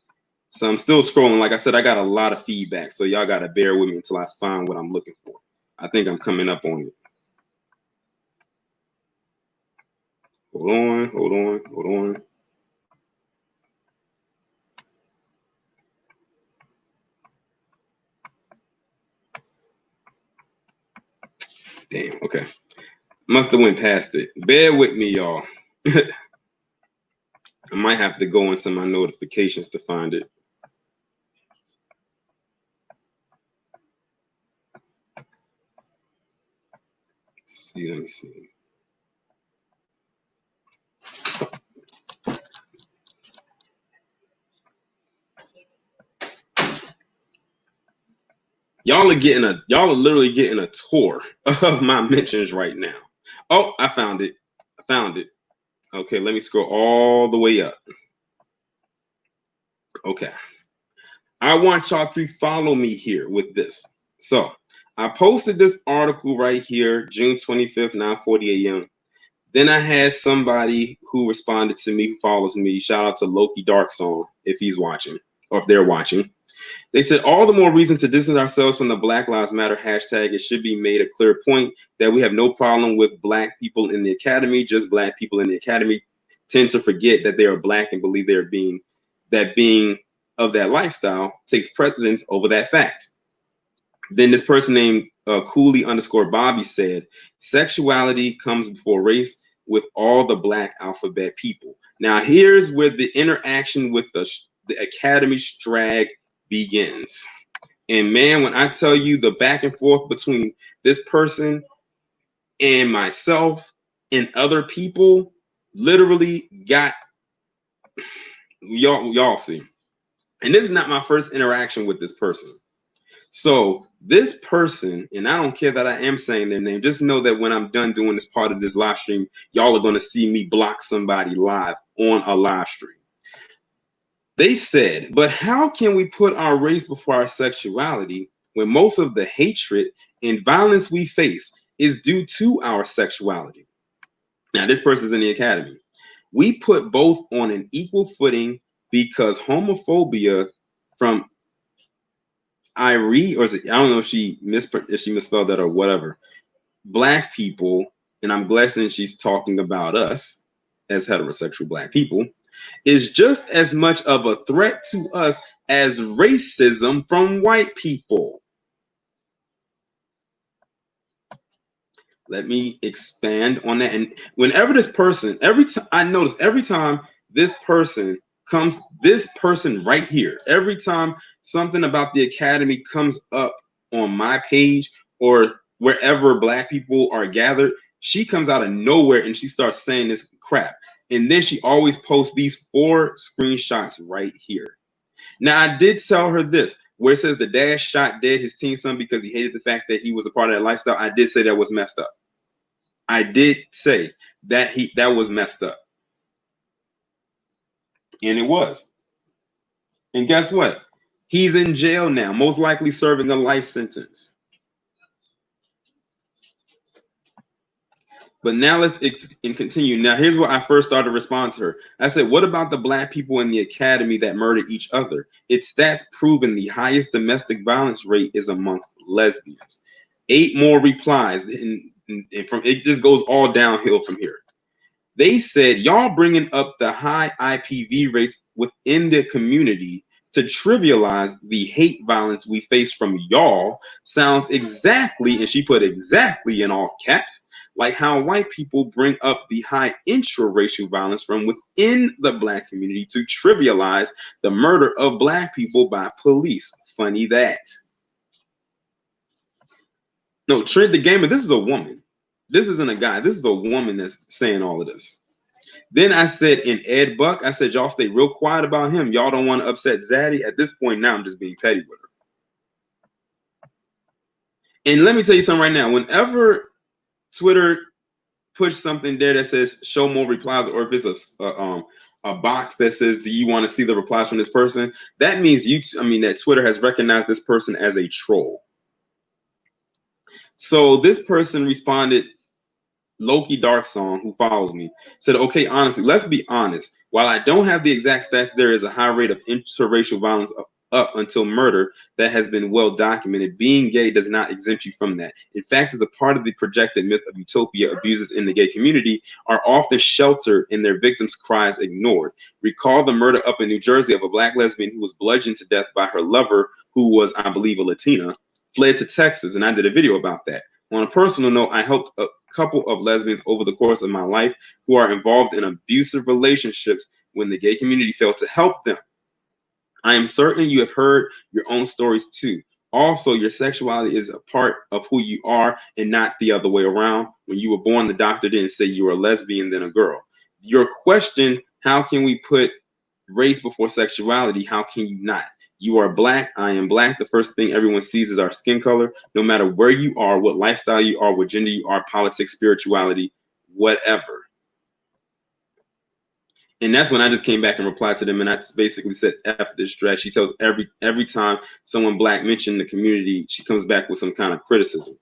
So I'm still scrolling. Like I said, I got a lot of feedback. So y'all got to bear with me until I find what I'm looking for. I think I'm coming up on it. Hold on. Damn, okay. Must have went past it. Bear with me, y'all. I might have to go into my notifications to find it. Let me see. Y'all are literally getting a tour of my mentions right now. Oh, I found it. Okay, let me scroll all the way up. Okay. I want y'all to follow me here with this. So I posted this article right here, June 25th, 9:40 a.m. Then I had somebody who responded to me, who follows me. Shout out to Loki Dark Song, if he's watching, or if they're watching. They said, all the more reason to distance ourselves from the Black Lives Matter hashtag. It should be made a clear point that we have no problem with black people in the academy. Just black people in the academy tend to forget that they are black and believe being of that lifestyle takes precedence over that fact. Then this person named Cooley_Bobby said, sexuality comes before race with all the black alphabet people. Now here's where the interaction with the academy strag begins. And man, when I tell you the back and forth between this person and myself and other people literally got, y'all see. And this is not my first interaction with this person. So this person, and I don't care that I am saying their name, just know that when I'm done doing this part of this live stream, y'all are going to see me block somebody live on a live stream. They said, but how can we put our race before our sexuality when most of the hatred and violence we face is due to our sexuality? Now, this person's in the academy. We put both on an equal footing because homophobia from Arbery, or is it, I don't know if she misspelled that or whatever. Black people, and I'm guessing she's talking about us as heterosexual black people, is just as much of a threat to us as racism from white people. Let me expand on that. And whenever this person, every time this person comes, this person right here, every time something about the academy comes up on my page or wherever black people are gathered, she comes out of nowhere and she starts saying this crap. And then she always posts these 4 screenshots right here. Now, I did tell her this, where it says the dad shot dead his teen son because he hated the fact that he was a part of that lifestyle. I did say that was messed up. I did say that that was messed up. And it was. And guess what? He's in jail now, most likely serving a life sentence. But now let's continue. Now, here's what I first started to respond to her. I said, what about the black people in the academy that murder each other? Its stats proven the highest domestic violence rate is amongst lesbians. 8 more replies, and from it just goes all downhill from here. They said, y'all bringing up the high IPV rates within the community to trivialize the hate violence we face from y'all sounds exactly, and she put exactly in all caps, like how white people bring up the high intraracial violence from within the black community to trivialize the murder of black people by police. Funny that. No, Trent the Gamer, this is a woman. This isn't a guy. This is a woman that's saying all of this. Then I said in Ed Buck, I said, y'all stay real quiet about him. Y'all don't want to upset Zaddy. At this point now, I'm just being petty with her. And let me tell you something right now. Whenever Twitter push something there that says show more replies, or if it's a box that says do you want to see the replies from this person, that means that Twitter has recognized this person as a troll. So this person responded, Loki Dark Song, who follows me, said, okay, honestly, let's be honest. While I don't have the exact stats, there is a high rate of interracial violence up until murder that has been well documented. Being gay does not exempt you from that. In fact, as a part of the projected myth of utopia, abuses in the gay community are often sheltered and their victims' cries ignored. Recall the murder up in New Jersey of a black lesbian who was bludgeoned to death by her lover, who was, I believe, a Latina, fled to Texas, and I did a video about that. On a personal note, I helped a couple of lesbians over the course of my life who are involved in abusive relationships when the gay community failed to help them. I am certain you have heard your own stories too. Also, your sexuality is a part of who you are and not the other way around. When you were born, the doctor didn't say you were a lesbian, then a girl. Your question, how can we put race before sexuality? How can you not? You are black. I am black. The first thing everyone sees is our skin color. No matter where you are, what lifestyle you are, what gender you are, politics, spirituality, whatever. And that's when I just came back and replied to them, and I basically said, F this drag. She tells every time someone black mentioned the community, she comes back with some kind of criticism.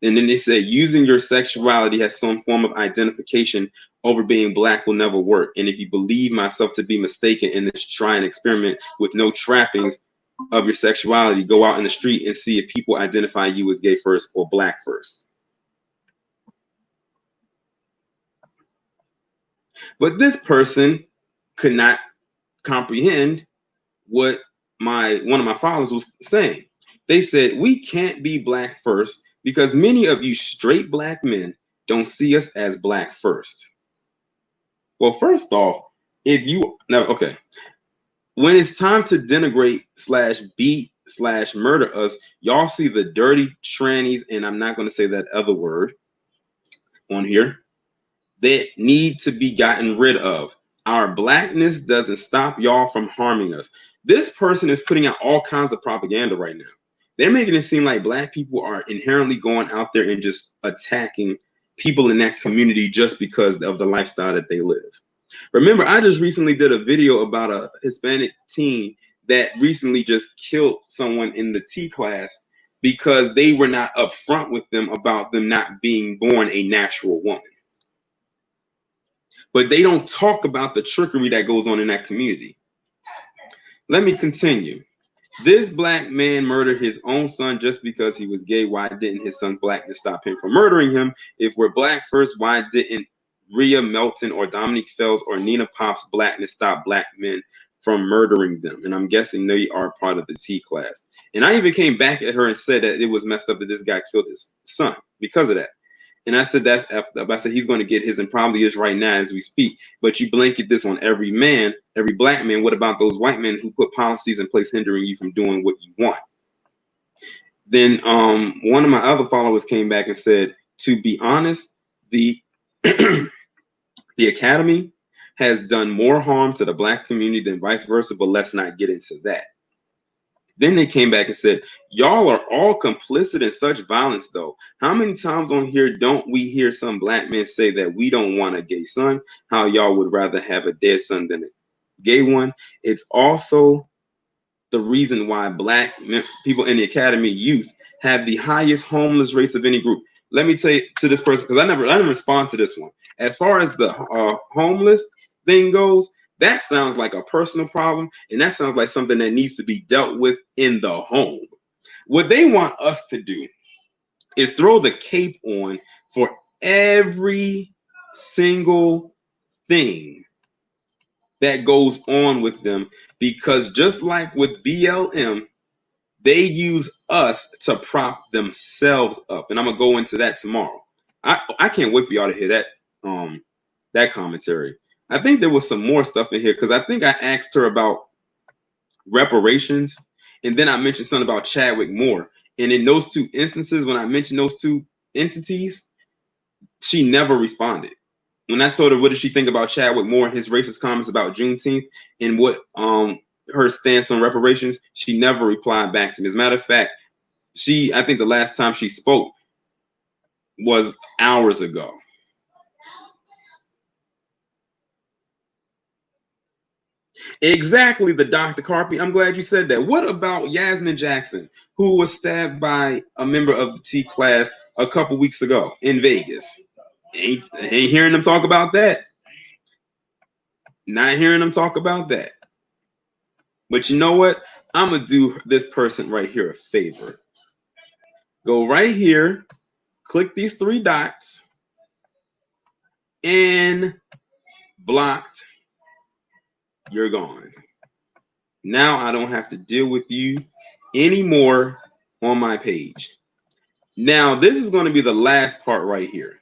And then they say, using your sexuality as some form of identification over being black will never work. And if you believe myself to be mistaken in this try and experiment with no trappings of your sexuality, go out in the street and see if people identify you as gay first or black first. But this person could not comprehend what one of my followers was saying. They said, we can't be black first because many of you straight black men don't see us as black first. Well, first off, when it's time to denigrate / beat / murder us, y'all see the dirty trannies, and I'm not going to say that other word on here, that need to be gotten rid of. Our blackness doesn't stop y'all from harming us. This person is putting out all kinds of propaganda right now. They're making it seem like black people are inherently going out there and just attacking people in that community just because of the lifestyle that they live. Remember, I just recently did a video about a Hispanic teen that recently just killed someone in the T class because they were not upfront with them about them not being born a natural woman. But they don't talk about the trickery that goes on in that community. Let me continue. This black man murdered his own son just because he was gay. Why didn't his son's blackness stop him from murdering him? If we're black first, why didn't Rhea Melton or Dominique Fells or Nina Pop's blackness stop black men from murdering them? And I'm guessing they are part of the T class. And I even came back at her and said that it was messed up that this guy killed his son because of that. And I said, that's effed up. I said, he's going to get his, and probably is right now as we speak. But you blanket this on every man, every black man. What about those white men who put policies in place hindering you from doing what you want? Then one of my other followers came back and said, to be honest, the academy has done more harm to the black community than vice versa, but let's not get into that. Then they came back and said, y'all are all complicit in such violence, though. How many times on here don't we hear some black men say that we don't want a gay son? How y'all would rather have a dead son than a gay one? It's also the reason why black people in the academy youth have the highest homeless rates of any group. let me tell you to this person, because I never respond to this one. As far as the homeless thing goes, that sounds like a personal problem, and that sounds like something that needs to be dealt with in the home. What they want us to do is throw the cape on for every single thing that goes on with them, because just like with BLM, they use us to prop themselves up, and I'm gonna go into that tomorrow. I can't wait for y'all to hear that commentary. I think there was some more stuff in here, because I think I asked her about reparations, and then I mentioned something about Chadwick Moore. And in those two instances, when I mentioned those two entities, she never responded. When I told her what did she think about Chadwick Moore and his racist comments about Juneteenth and what her stance on reparations, she never replied back to me. As a matter of fact, I think the last time she spoke was hours ago. Exactly, the Dr. Carpy. I'm glad you said that. What about Yasmin Jackson, who was stabbed by a member of the T class a couple weeks ago in Vegas? Ain't hearing them talk about that. Not hearing them talk about that. But you know what? I'm going to do this person right here a favor. Go right here, click these three dots, and blocked. You're gone. Now I don't have to deal with you anymore on my page. Now, this is going to be the last part right here.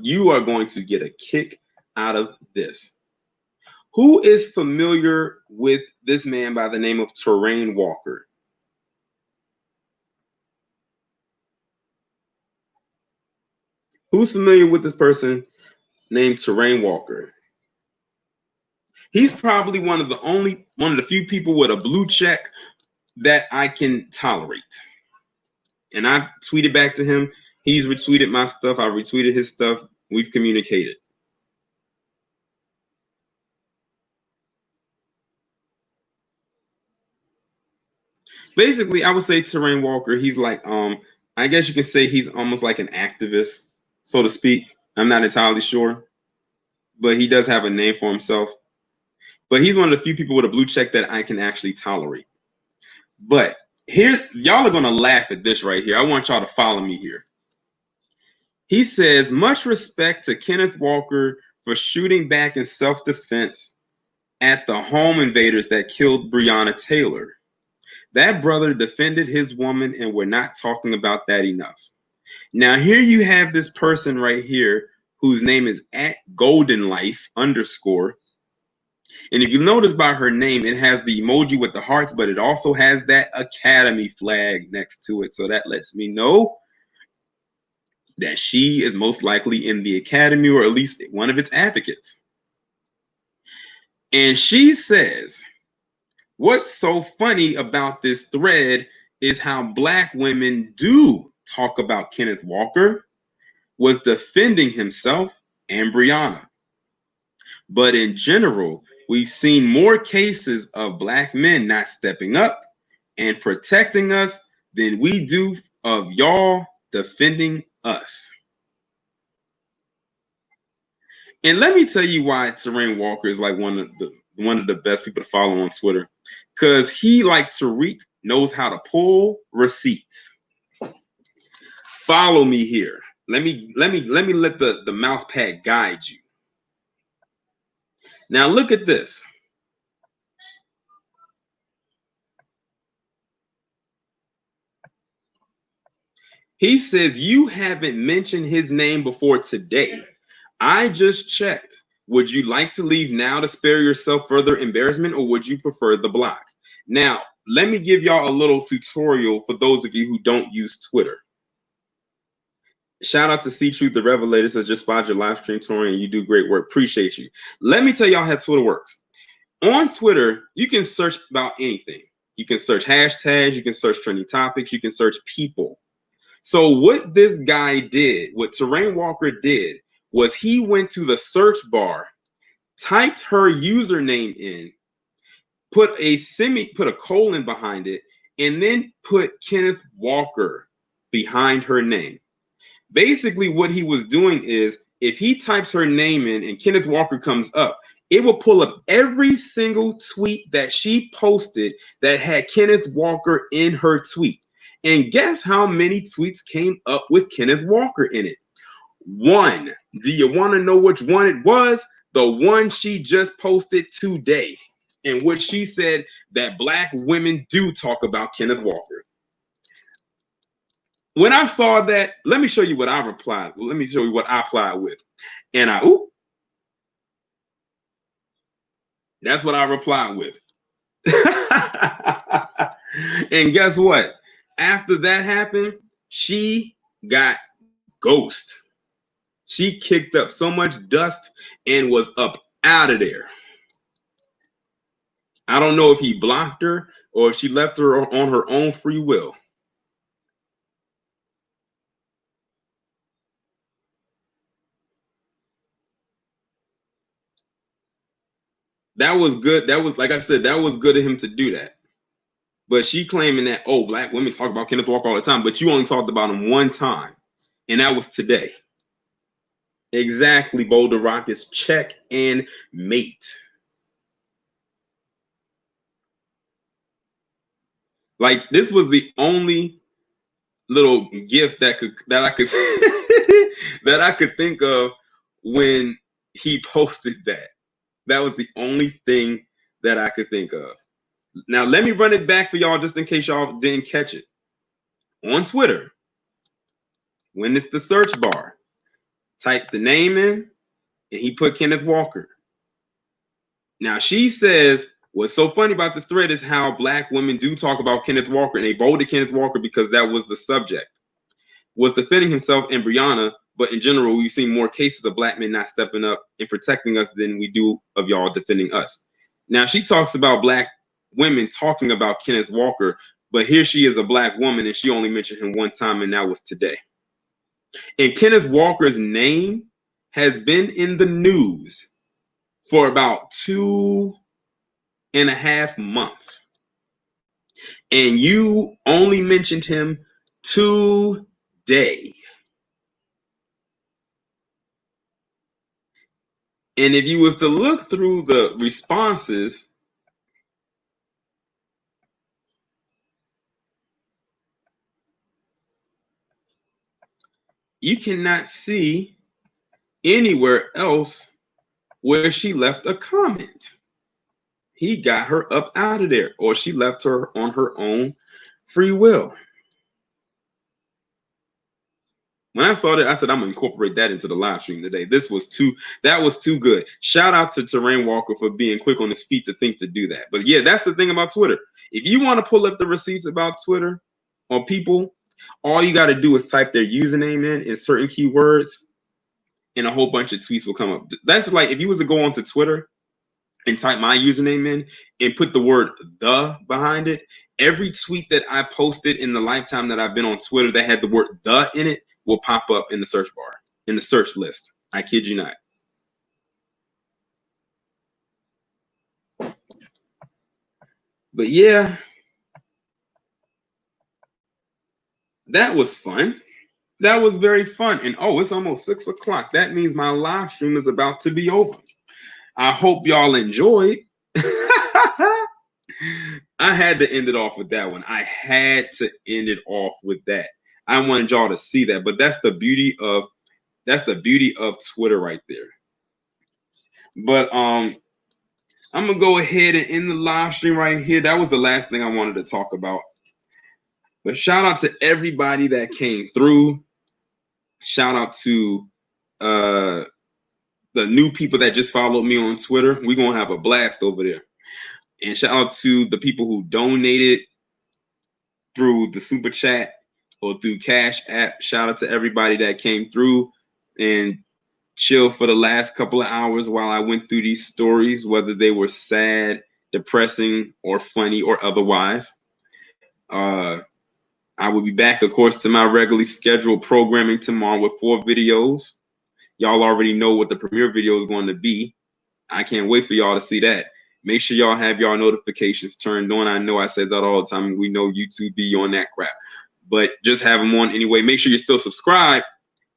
You are going to get a kick out of this. Who is familiar with this man by the name of Terrain Walker? Who's familiar with this person named Terrain Walker? He's probably one of the few people with a blue check that I can tolerate. And I tweeted back to him. He's retweeted my stuff. I retweeted his stuff. We've communicated. Basically, I would say Terrain Walker, he's like, I guess you can say he's almost like an activist, so to speak. I'm not entirely sure, but he does have a name for himself. But he's one of the few people with a blue check that I can actually tolerate. But here, y'all are gonna laugh at this right here. I want y'all to follow me here. He says, much respect to Kenneth Walker for shooting back in self-defense at the home invaders that killed Breonna Taylor. That brother defended his woman, and we're not talking about that enough. Now, here you have this person right here whose name is @GoldenLife_. And if you notice by her name, it has the emoji with the hearts, but it also has that Academy flag next to it. So that lets me know that she is most likely in the Academy, or at least one of its advocates. And she says, what's so funny about this thread is how Black women do talk about Kenneth Walker was defending himself and Breonna. But in general, we've seen more cases of Black men not stepping up and protecting us than we do of y'all defending us. And let me tell you why Terrain Walker is like one of the best people to follow on Twitter. Because he, like Tariq, knows how to pull receipts. Follow me here. Let me let the mouse pad guide you. Now look at this. He says, you haven't mentioned his name before today. I just checked. Would you like to leave now to spare yourself further embarrassment, or would you prefer the block? Now, let me give y'all a little tutorial for those of you who don't use Twitter. Shout out to C Truth the Revelator, says just spot your live stream, Tori, and you do great work. Appreciate you. Let me tell y'all how Twitter works. On Twitter, you can search about anything. You can search hashtags, you can search trending topics, you can search people. So what this guy did, what Terrain Walker did, was he went to the search bar, typed her username in, put a colon behind it, and then put Kenneth Walker behind her name. Basically, what he was doing is if he types her name in and Kenneth Walker comes up, it will pull up every single tweet that she posted that had Kenneth Walker in her tweet. And guess how many tweets came up with Kenneth Walker in it? One. Do you want to know which one it was? The one she just posted today, in which she said that Black women do talk about Kenneth Walker. When I saw that, let me show you what I replied. Let me show you what I applied with. And that's what I replied with. And guess what? After that happened, she got ghosted. She kicked up so much dust and was up out of there. I don't know if he blocked her or if she left her on her own free will. That was good. That was, like I said, that was good of him to do that. But she claiming that, oh, Black women talk about Kenneth Walker all the time, but you only talked about him one time, and that was today. Exactly, Boulder Rock is check and mate. Like, this was the only little gift that I could that I could think of when he posted that. That was the only thing that I could think of. Now, let me run it back for y'all just in case y'all didn't catch it. On Twitter, when it's the search bar, type the name in, and he put Kenneth Walker. Now, she says, what's so funny about this thread is how Black women do talk about Kenneth Walker, and they bolded Kenneth Walker because that was the subject. Was defending himself and Breonna, but in general, we've seen more cases of Black men not stepping up and protecting us than we do of y'all defending us. Now, she talks about Black women talking about Kenneth Walker, but here she is a Black woman, and she only mentioned him one time, and that was today. And Kenneth Walker's name has been in the news for about 2.5 months. And you only mentioned him today. And if you was to look through the responses, you cannot see anywhere else where she left a comment. He got her up out of there, or she left her on her own free will. When I saw that, I said, I'm gonna incorporate that into the live stream today. That was too good. Shout out to Terrain Walker for being quick on his feet to think to do that. But yeah, that's the thing about Twitter. If you want to pull up the receipts about Twitter on people, all you got to do is type their username in certain keywords, and a whole bunch of tweets will come up. That's like if you was to go onto Twitter and type my username in and put the word "the" behind it, every tweet that I posted in the lifetime that I've been on Twitter that had the word "the" in it will pop up in the search bar, in the search list. I kid you not. But yeah, that was fun. That was very fun. And oh, it's almost 6 o'clock. That means my live stream is about to be over. I hope y'all enjoyed. I had to end it off with that one. I had to end it off with that. I wanted y'all to see that, but that's the beauty of Twitter right there. But I'm gonna go ahead and end the live stream right here. That was the last thing I wanted to talk about. But shout out to everybody that came through. Shout out to the new people that just followed me on Twitter. We're gonna have a blast over there. And shout out to the people who donated through the super chat or through Cash App. Shout out to everybody that came through and chill for the last couple of hours while I went through these stories, whether they were sad, depressing, or funny, or otherwise. I will be back, of course, to my regularly scheduled programming tomorrow with 4 videos. Y'all already know what the premiere video is going to be. I can't wait for y'all to see that. Make sure y'all have y'all notifications turned on. I know I said that all the time. We know YouTube be on that crap. but just have them on anyway. Make sure you're still subscribed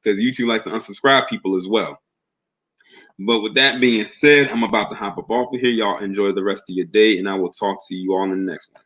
because YouTube likes to unsubscribe people as well. But with that being said, I'm about to hop up off of here. Y'all enjoy the rest of your day, and I will talk to you all in the next one.